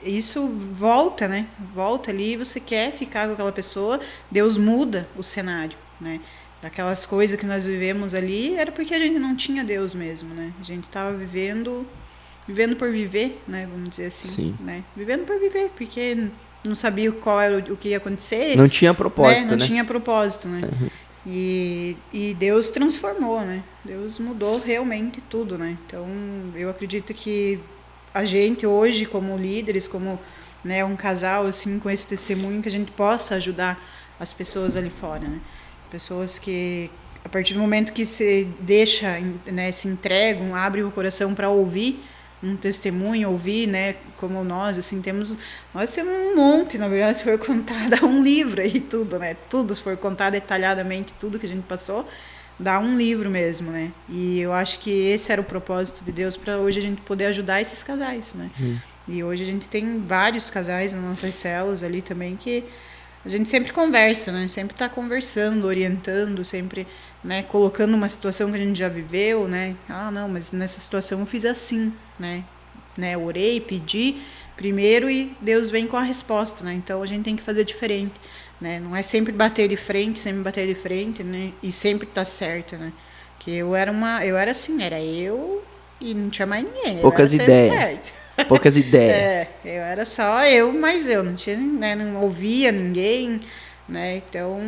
isso volta, né, volta ali, você quer ficar com aquela pessoa, Deus muda o cenário, né. Aquelas coisas que nós vivemos ali era porque a gente não tinha Deus mesmo, né? A gente estava vivendo por viver, né? Vamos dizer assim, sim. Né? Vivendo por viver, porque não sabia qual era o que ia acontecer. Não tinha propósito, né? Não tinha propósito, né? Uhum. E Deus transformou, né? Deus mudou realmente tudo, né? Então, eu acredito que a gente hoje, como líderes, como, né, um casal, assim, com esse testemunho, que a gente possa ajudar as pessoas ali fora, né? Pessoas que, a partir do momento que se deixa, né, se entregam, abrem o coração para ouvir um testemunho, ouvir, né, como nós, assim, nós temos um monte, na verdade, se for contar, dá um livro aí, tudo, né, tudo, se for contar detalhadamente, tudo que a gente passou, dá um livro mesmo, né, e eu acho que esse era o propósito de Deus para hoje a gente poder ajudar esses casais, né, e hoje a gente tem vários casais nas nossas células ali também que a gente sempre conversa, né? Sempre está conversando, orientando, sempre, né, colocando uma situação que a gente já viveu, né? Não, mas nessa situação eu fiz assim, né? Eu orei, pedi primeiro e Deus vem com a resposta, né? Então a gente tem que fazer diferente, né? Não é sempre bater de frente, né? E sempre tá certo, né? Que eu era assim, era eu e não tinha mais ninguém. Poucas ideias. Poucas ideias. Eu era só eu, mas eu não tinha, né, não ouvia ninguém, né? Então,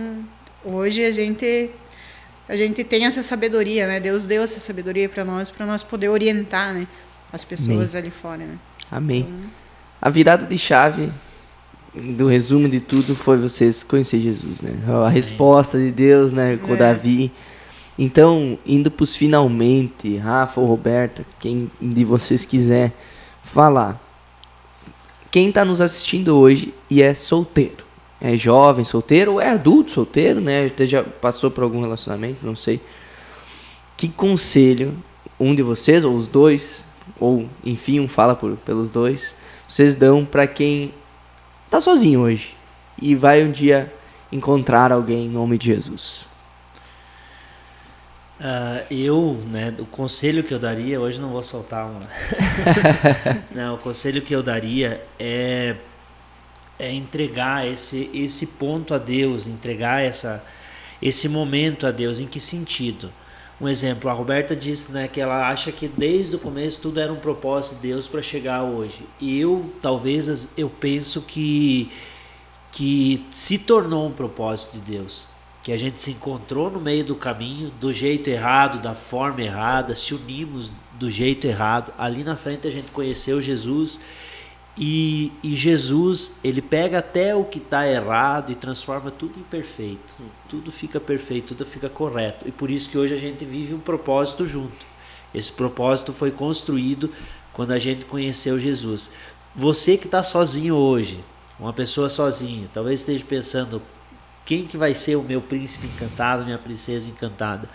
hoje a gente tem essa sabedoria, né? Deus deu essa sabedoria para nós poder orientar, né, as pessoas ali fora, né? Amém. Então, a virada de chave do resumo de tudo foi vocês conhecer Jesus, né? A resposta de Deus, né, com Davi. Então, indo para os finalmente, Rafa ou Roberta, quem de vocês quiser falar. Quem está nos assistindo hoje e é solteiro, é jovem solteiro ou é adulto solteiro, né? Até já passou por algum relacionamento, não sei. Que conselho um de vocês, ou os dois, ou enfim, um fala pelos dois, vocês dão para quem está sozinho hoje e vai um dia encontrar alguém em nome de Jesus? O conselho que eu daria, hoje não vou soltar uma. Não, o conselho que eu daria é entregar esse ponto a Deus, entregar esse momento a Deus. Em que sentido? Um exemplo, a Roberta disse, né, que ela acha que desde o começo tudo era um propósito de Deus para chegar hoje. E eu penso que se tornou um propósito de Deus. Que a gente se encontrou no meio do caminho, do jeito errado, da forma errada, se unimos do jeito errado. Ali na frente a gente conheceu Jesus e Jesus, ele pega até o que está errado e transforma tudo em perfeito. Tudo fica perfeito, tudo fica correto. E por isso que hoje a gente vive um propósito junto. Esse propósito foi construído quando a gente conheceu Jesus. Você que está sozinho hoje, uma pessoa sozinha, talvez esteja pensando... Quem que vai ser o meu príncipe encantado, minha princesa encantada?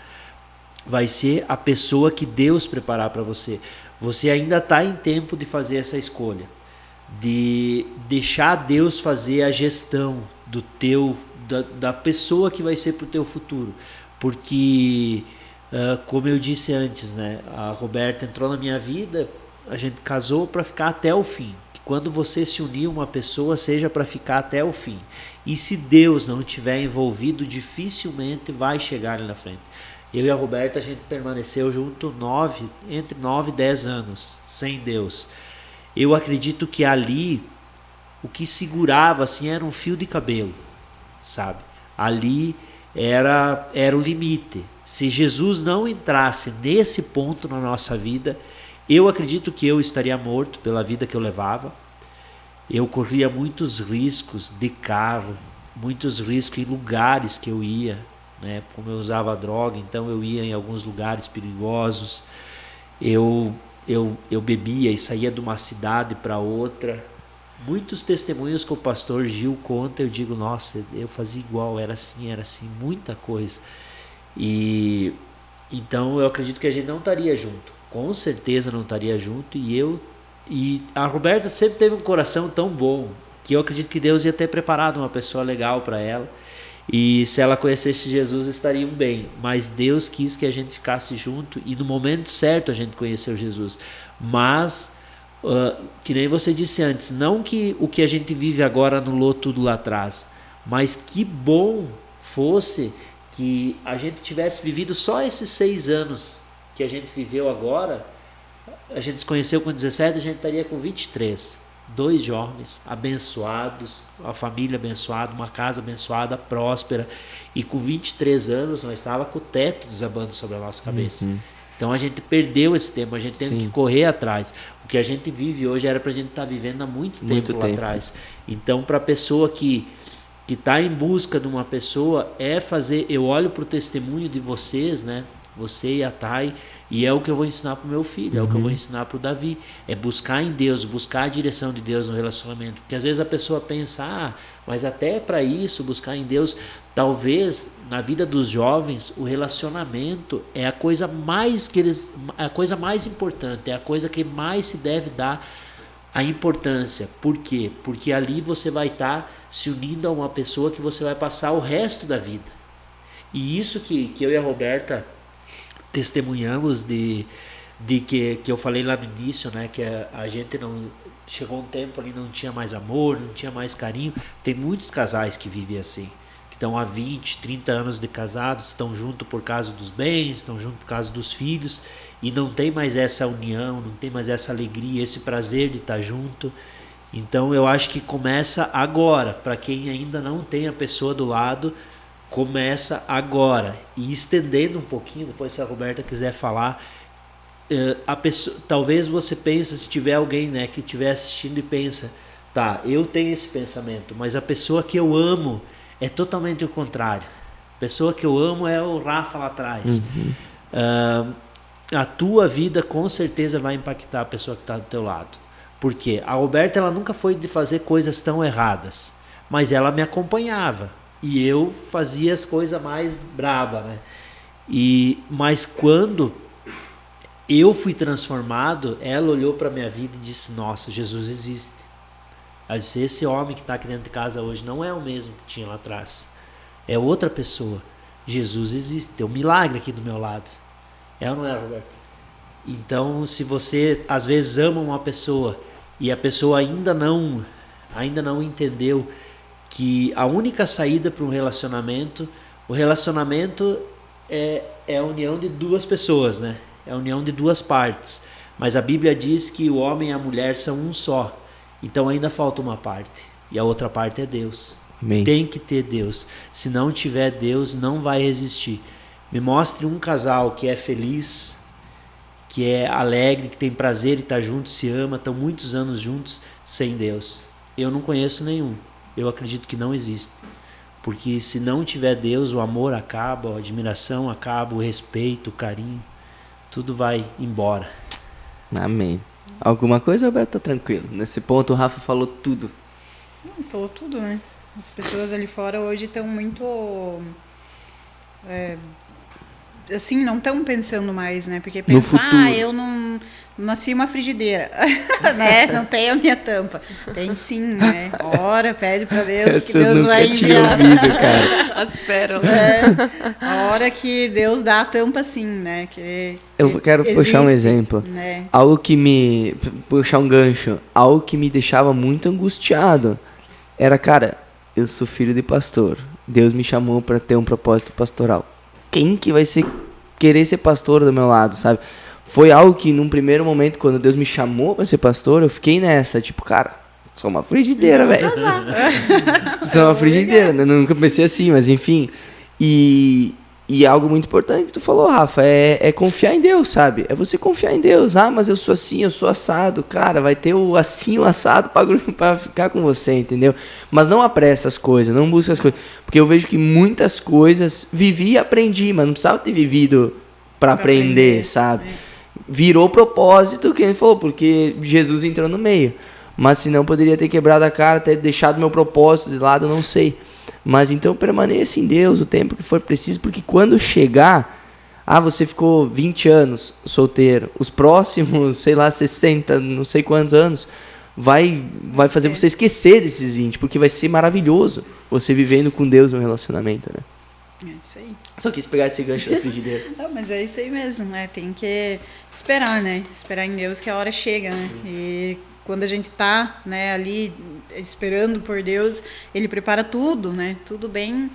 Vai ser a pessoa que Deus preparar para você. Você ainda está em tempo de fazer essa escolha, de deixar Deus fazer a gestão da pessoa que vai ser para o teu futuro. Porque, como eu disse antes, né, a Roberta entrou na minha vida, a gente casou para ficar até o fim. Quando você se unir a uma pessoa, seja para ficar até o fim. E se Deus não estiver envolvido, dificilmente vai chegar ali na frente. Eu e a Roberta, a gente permaneceu junto entre 9 e 10 anos, sem Deus. Eu acredito que ali, o que segurava assim, era um fio de cabelo, sabe? Ali era o limite. Se Jesus não entrasse nesse ponto na nossa vida, eu acredito que eu estaria morto pela vida que eu levava. Eu corria muitos riscos de carro, muitos riscos em lugares que eu ia. né? Como eu usava droga, então eu ia em alguns lugares perigosos, eu bebia e saía de uma cidade para outra. Muitos testemunhos que o pastor Gil conta, eu digo, nossa, eu fazia igual, era assim, muita coisa. E então eu acredito que a gente não estaria junto, com certeza não estaria junto. E a Roberta sempre teve um coração tão bom que eu acredito que Deus ia ter preparado uma pessoa legal para ela, e se ela conhecesse Jesus estariam bem, mas Deus quis que a gente ficasse junto, e no momento certo a gente conheceu Jesus. Mas que nem você disse antes, não que o que a gente vive agora anulou tudo lá atrás, mas que bom fosse que a gente tivesse vivido só esses 6 anos que a gente viveu agora. A gente se conheceu com 17, a gente estaria com 23. 2 jovens abençoados, a família abençoada, uma casa abençoada, próspera. E com 23 anos nós estávamos com o teto desabando sobre a nossa cabeça. Então a gente perdeu esse tempo, a gente teve que correr atrás. O que a gente vive hoje era para a gente estar vivendo há muito tempo lá atrás. Então, para a pessoa que está em busca de uma pessoa, eu olho para o testemunho de vocês, né? Você e a Thay, e é o que eu vou ensinar para o meu filho, é o que eu vou ensinar para o Davi, é buscar em Deus, buscar a direção de Deus no relacionamento, porque às vezes a pessoa pensa, mas até para isso, buscar em Deus, talvez na vida dos jovens, o relacionamento é a coisa mais importante, é a coisa que mais se deve dar a importância. Por quê? Porque ali você vai estar se unindo a uma pessoa que você vai passar o resto da vida. E isso que eu e a Roberta testemunhamos de que eu falei lá no início, né, que a gente não chegou um tempo ali, não tinha mais amor, não tinha mais carinho. Tem muitos casais que vivem assim, que estão há 20, 30 anos de casados, estão juntos por causa dos bens, estão juntos por causa dos filhos, e não tem mais essa união, não tem mais essa alegria, esse prazer de estar junto. Então eu acho que começa agora, para quem ainda não tem a pessoa do lado, começa agora. E estendendo um pouquinho, depois se a Roberta quiser falar, a pessoa, talvez você pense, se tiver alguém, né, que estiver assistindo e pensa, tá, eu tenho esse pensamento, mas a pessoa que eu amo é totalmente o contrário. A pessoa que eu amo é o Rafa lá atrás. A tua vida com certeza vai impactar a pessoa que está do teu lado. Por quê? A Roberta, ela nunca foi de fazer coisas tão erradas, mas ela me acompanhava. E eu fazia as coisas mais bravas, né? Mas quando eu fui transformado, ela olhou para a minha vida e disse, nossa, Jesus existe. Ela disse, esse homem que está aqui dentro de casa hoje não é o mesmo que tinha lá atrás. É outra pessoa. Jesus existe. Tem um milagre aqui do meu lado. É ou não é, Roberto? Então, se você às vezes ama uma pessoa e a pessoa ainda não entendeu que a única saída para um relacionamento, o relacionamento é a união de 2 pessoas, né? É a união de 2 partes. Mas a Bíblia diz que o homem e a mulher são um só. Então ainda falta uma parte. E a outra parte é Deus. Amém. Tem que ter Deus. Se não tiver Deus, não vai existir. Me mostre um casal que é feliz, que é alegre, que tem prazer em estar junto, se ama, estão muitos anos juntos, sem Deus. Eu não conheço nenhum. Eu acredito que não existe. Porque se não tiver Deus, o amor acaba, a admiração acaba, o respeito, o carinho, tudo vai embora. Amém. Alguma coisa, Roberto? Tá tranquilo. Nesse ponto o Rafa falou tudo. Falou tudo, né? As pessoas ali fora hoje estão muito... assim, não estão pensando mais, né? Porque pensar, eu não nasci uma frigideira, né? Não tenho a minha tampa. Tem sim, né? Ora, pede para Deus que Deus vai enviar. Ouvido, cara. As pérolas. A hora que Deus dá a tampa, sim, né? Eu quero puxar um exemplo. Né? Puxar um gancho. Algo que me deixava muito angustiado era, cara, eu sou filho de pastor. Deus me chamou para ter um propósito pastoral. Quem que vai querer ser pastor do meu lado, sabe? Foi algo que, num primeiro momento, quando Deus me chamou para ser pastor, eu fiquei nessa, tipo, cara, sou uma frigideira, velho. Sou uma frigideira, né? Nunca pensei assim, mas enfim. E E algo muito importante que tu falou, Rafa, é confiar em Deus, sabe? É você confiar em Deus. Ah, mas eu sou assim, eu sou assado. Cara, vai ter o assim, o assado pra ficar com você, entendeu? Mas não apressa as coisas, não busca as coisas. Porque eu vejo que muitas coisas vivi e aprendi, mas não precisava ter vivido pra aprender, sabe? Virou propósito, que ele falou, porque Jesus entrou no meio. Mas senão poderia ter quebrado a cara, ter deixado meu propósito de lado, eu não sei. Mas então permaneça em Deus o tempo que for preciso, porque quando chegar, você ficou 20 anos solteiro, os próximos, sei lá, 60, não sei quantos anos, vai fazer você esquecer desses 20, porque vai ser maravilhoso você vivendo com Deus um relacionamento, né? É isso aí. Só quis pegar esse gancho da frigideira. Não, mas é isso aí mesmo, né? Tem que esperar, né? Esperar em Deus que a hora chega, né? E quando a gente tá, né, ali esperando por Deus, Ele prepara tudo, né? Tudo bem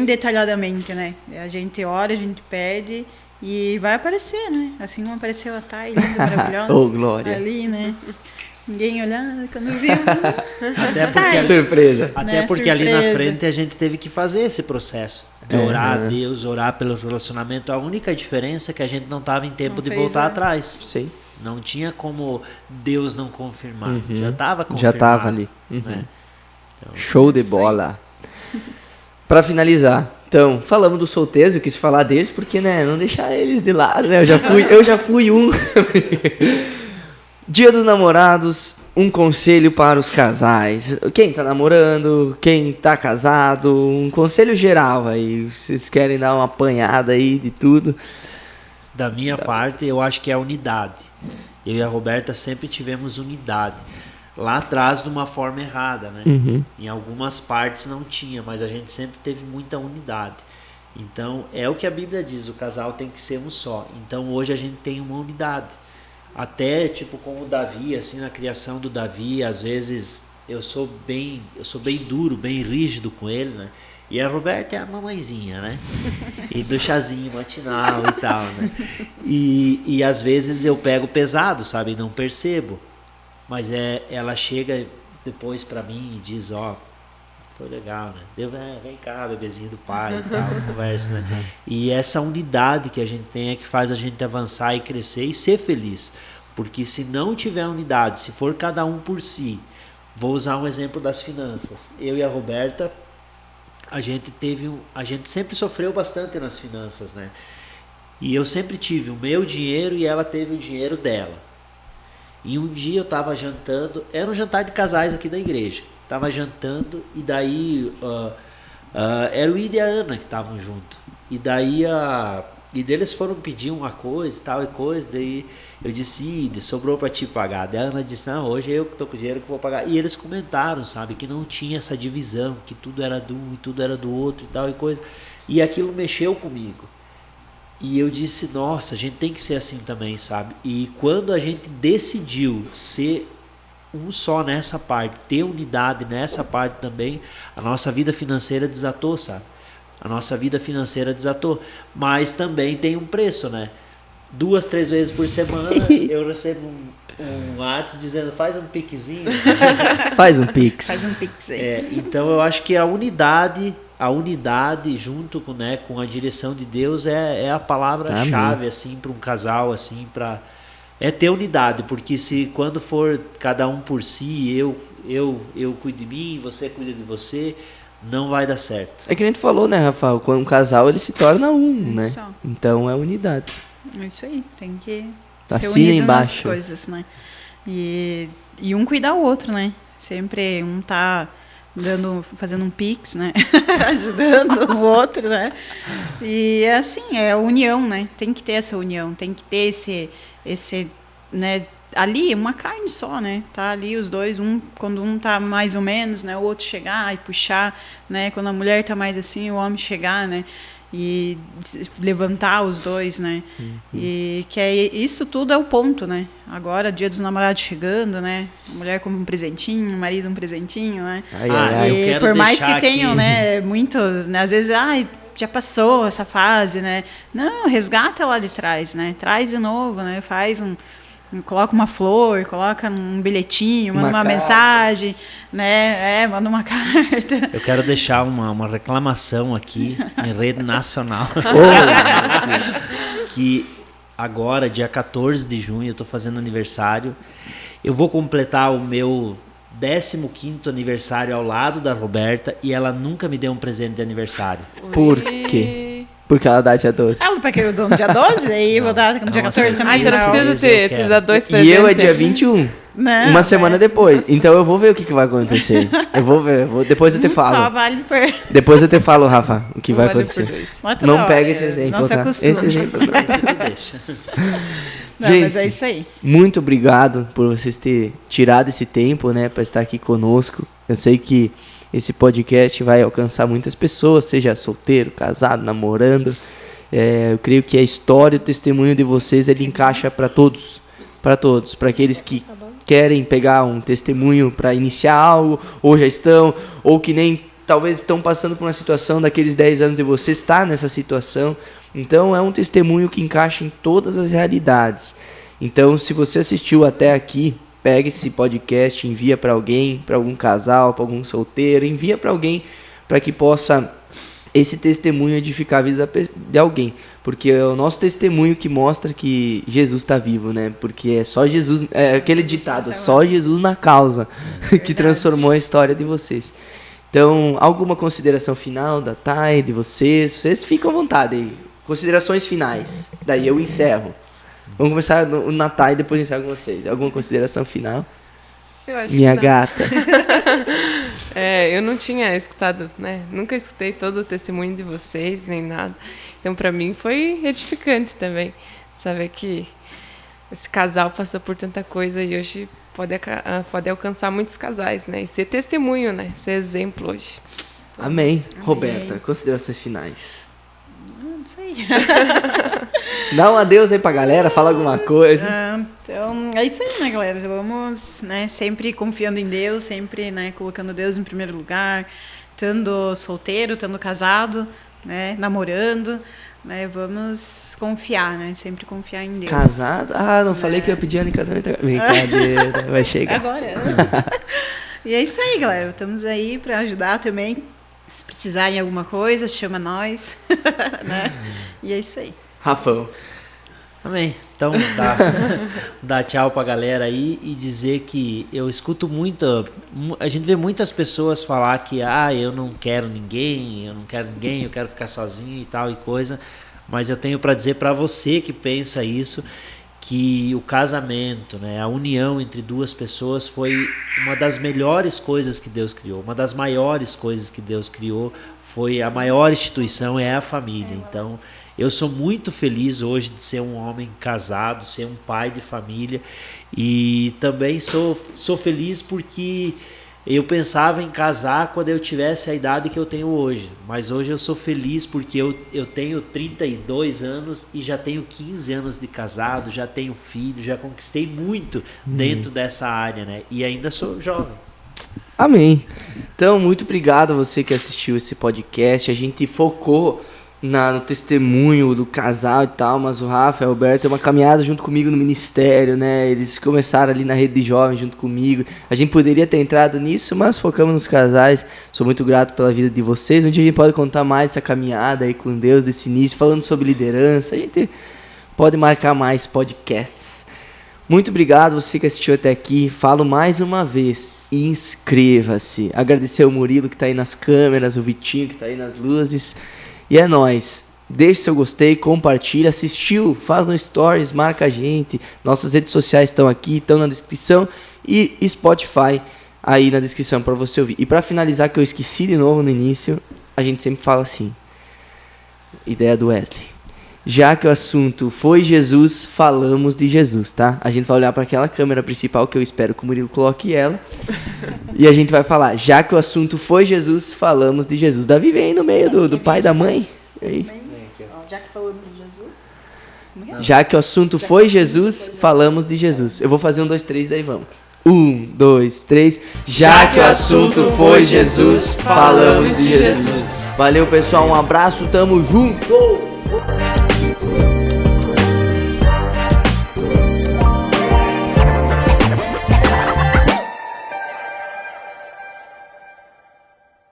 detalhadamente, né? A gente ora, a gente pede e vai aparecer, né? Assim como apareceu a Thay, linda, maravilhosa. Oh, glória. Ali, né? Ninguém olhando, quando viu. Até porque, surpresa. Até né? porque ali na Surpresa. frente a gente teve que fazer esse processo. De orar a Deus, orar pelo relacionamento. A única diferença é que a gente não estava em tempo Não de fez, voltar né? atrás. Sei. Não tinha como Deus não confirmar. Já estava confirmado. Já estava ali. Né? Show de bola. Pra finalizar, então, falamos dos solteiros, eu quis falar deles porque, né, não deixar eles de lado, né? Eu já fui um. Dia dos Namorados, um conselho para os casais. Quem tá namorando, quem tá casado, um conselho geral aí. Vocês querem dar uma apanhada aí de tudo? Da minha parte, eu acho que é a unidade. Eu e a Roberta sempre tivemos unidade. Lá atrás, de uma forma errada, né? Em algumas partes não tinha, mas a gente sempre teve muita unidade. Então, é o que a Bíblia diz, o casal tem que ser um só. Então, hoje a gente tem uma unidade. Até, tipo, como o Davi, assim, na criação do Davi, às vezes eu sou bem duro, bem rígido com ele, né? E a Roberta é a mamãezinha, né? E do chazinho matinal e tal, né? E às vezes eu pego pesado, sabe? Não percebo. Mas ela chega depois pra mim e diz, foi legal, né? Vem cá, bebezinho do pai e tal, conversa, né? E essa unidade que a gente tem é que faz a gente avançar e crescer e ser feliz. Porque se não tiver unidade, se for cada um por si, vou usar um exemplo das finanças. Eu e a Roberta, a gente sempre sofreu bastante nas finanças, né? E eu sempre tive o meu dinheiro e ela teve o dinheiro dela. E um dia eu estava jantando, era um jantar de casais aqui da igreja. Tava jantando e daí era o Ida e a Ana que estavam junto. E daí eles foram pedir uma coisa, tal e coisa, daí eu disse, Ida, sobrou para te pagar. Daí a Ana disse, não, hoje eu que tô com dinheiro que vou pagar. E eles comentaram, sabe, que não tinha essa divisão, que tudo era de um e tudo era do outro e tal e coisa. E aquilo mexeu comigo. E eu disse, nossa, a gente tem que ser assim também, sabe? E quando a gente decidiu ser um só nessa parte, ter unidade nessa parte também, a nossa vida financeira desatou, sabe? A nossa vida financeira desatou. Mas também tem um preço, né? 2, 3 vezes por semana eu recebo um WhatsApp dizendo, faz um piquezinho. Faz um pix. Faz um pix aí. Então eu acho que a unidade junto com a direção de Deus é a palavra-chave assim para um casal, assim, é ter unidade, porque se quando for cada um por si, eu cuido de mim, você cuida de você, não vai dar certo. É que nem tu falou, né, Rafael? Quando um casal ele se torna um, né? Isso. Então é unidade. É isso aí, tem que Tá ser assim unido embaixo. nas coisas, né? E um cuidar o outro, né? Sempre um tá fazendo um pix, né? Ajudando o outro, né? E é assim, é a união, né? Tem que ter essa união, tem que ter esse, né? Ali, uma carne só, né? Tá ali os dois, quando um tá mais ou menos, né? O outro chegar e puxar, né? Quando a mulher tá mais assim, o homem chegar, né? E levantar os dois, né? E que isso tudo é o ponto, né? Agora, Dia dos Namorados chegando, né? A mulher com um presentinho, o marido um presentinho, né? Eu quero por mais que deixar tenham, aqui, né? Muitos, né? Às vezes, já passou essa fase, né? Não, resgata lá de trás, né? Traz de novo, né? Faz Coloca uma flor, coloca um bilhetinho, manda uma mensagem, né? Manda uma carta. Eu quero deixar uma reclamação aqui em rede nacional. Que agora, dia 14 de junho, eu tô fazendo aniversário. Eu vou completar o meu 15º aniversário ao lado da Roberta e ela nunca me deu um presente de aniversário. Por quê? Porque ela dá dia 12. Ela não querer no dia 12, daí vou dar no dia 14 também. Então não precisa ter dar 2 presentes. E eu é dia 21. Não, uma semana depois. Então eu vou ver o que vai acontecer. Eu vou ver. Depois eu te falo. Só vale por... Depois eu te falo, Rafa, o que vai acontecer. Não pega esse exemplo. Não se acostuma. Esse exemplo não. Deixa. Não, gente, mas é isso aí. Muito obrigado por vocês terem tirado esse tempo, né, para estar aqui conosco. Eu sei que esse podcast vai alcançar muitas pessoas, seja solteiro, casado, namorando. Eu creio que a história e o testemunho de vocês ele encaixa para todos, para aqueles que querem pegar um testemunho para iniciar algo, ou já estão, ou que nem talvez estão passando por uma situação daqueles 10 anos de você estar nessa situação. Então é um testemunho que encaixa em todas as realidades. Então, se você assistiu até aqui, pega esse podcast, envia para alguém, para algum casal, para algum solteiro, envia para alguém para que possa esse testemunho edificar a vida de alguém. Porque é o nosso testemunho que mostra que Jesus está vivo, né? Porque é só Jesus, é aquele ditado, só Jesus na causa, que transformou a história de vocês. Então, alguma consideração final da Thay, de vocês? Vocês ficam à vontade aí. Considerações finais. Daí eu encerro. Vamos começar na Thay e depois encerro com vocês. Alguma consideração final? Eu acho Minha que gata. Eu não tinha escutado, né? Nunca escutei todo o testemunho de vocês, nem nada. Então, para mim, foi edificante também. Saber que esse casal passou por tanta coisa e hoje pode alcançar muitos casais, né? E ser testemunho, né? Ser exemplo hoje. Amém. Roberta, considerações finais. Não sei. Dá um adeus aí pra galera, fala alguma coisa. Então, é isso aí, né, galera? Vamos, né, sempre confiando em Deus, sempre, né, colocando Deus em primeiro lugar, estando solteiro, estando casado, né, namorando, né, vamos confiar, né, sempre confiar em Deus. Casado? Não falei que eu ia pedir ano em casamento. Brincadeira, vai chegar. Agora. E é isso aí, galera. Estamos aí para ajudar também. Se precisarem de alguma coisa, chama nós. Né? E é isso aí. Rafão. Amém. Então, dá tchau pra galera aí e dizer que eu escuto muito. A gente vê muitas pessoas falar que eu não quero ninguém, eu quero ficar sozinho e tal e coisa. Mas eu tenho para dizer para você que pensa isso, que o casamento, né, a união entre duas pessoas foi uma das melhores coisas que Deus criou, uma das maiores coisas que Deus criou, foi a maior instituição, é a família. Então, eu sou muito feliz hoje de ser um homem casado, ser um pai de família, e também sou feliz porque eu pensava em casar quando eu tivesse a idade que eu tenho hoje, mas hoje eu sou feliz porque eu tenho 32 anos e já tenho 15 anos de casado, já tenho filho, já conquistei muito dentro dessa área, né? E ainda sou jovem. Amém. Então, muito obrigado a você que assistiu esse podcast. A gente focou no testemunho do casal e tal, mas o Rafa e o Alberto tem uma caminhada junto comigo no ministério, né? Eles começaram ali na rede de jovens junto comigo. A gente poderia ter entrado nisso, mas focamos nos casais. Sou muito grato pela vida de vocês. Um dia a gente pode contar mais dessa caminhada aí com Deus, desse início, falando sobre liderança. A gente pode marcar mais podcasts. Muito obrigado você que assistiu até aqui. Falo mais uma vez, inscreva-se. Agradecer ao Murilo que está aí nas câmeras, o Vitinho que está aí nas luzes. E é nóis. Deixe seu gostei, compartilha, assistiu, faz um stories, marca a gente. Nossas redes sociais estão aqui, estão na descrição. E Spotify aí na descrição para você ouvir. E para finalizar, que eu esqueci de novo no início, a gente sempre fala assim. Ideia do Wesley. Já que o assunto foi Jesus, falamos de Jesus, tá? A gente vai olhar para aquela câmera principal, que eu espero que o Murilo coloque ela. E a gente vai falar, já que o assunto foi Jesus, falamos de Jesus. Davi vem aí no meio do pai e da mãe. Aí. Já que falamos de Jesus. Já que o assunto foi Jesus, falamos de Jesus. Eu vou fazer 1, 2, 3, daí vamos. 1, 2, 3. Já que o assunto foi Jesus, falamos de Jesus. Valeu, pessoal. Um abraço, tamo junto!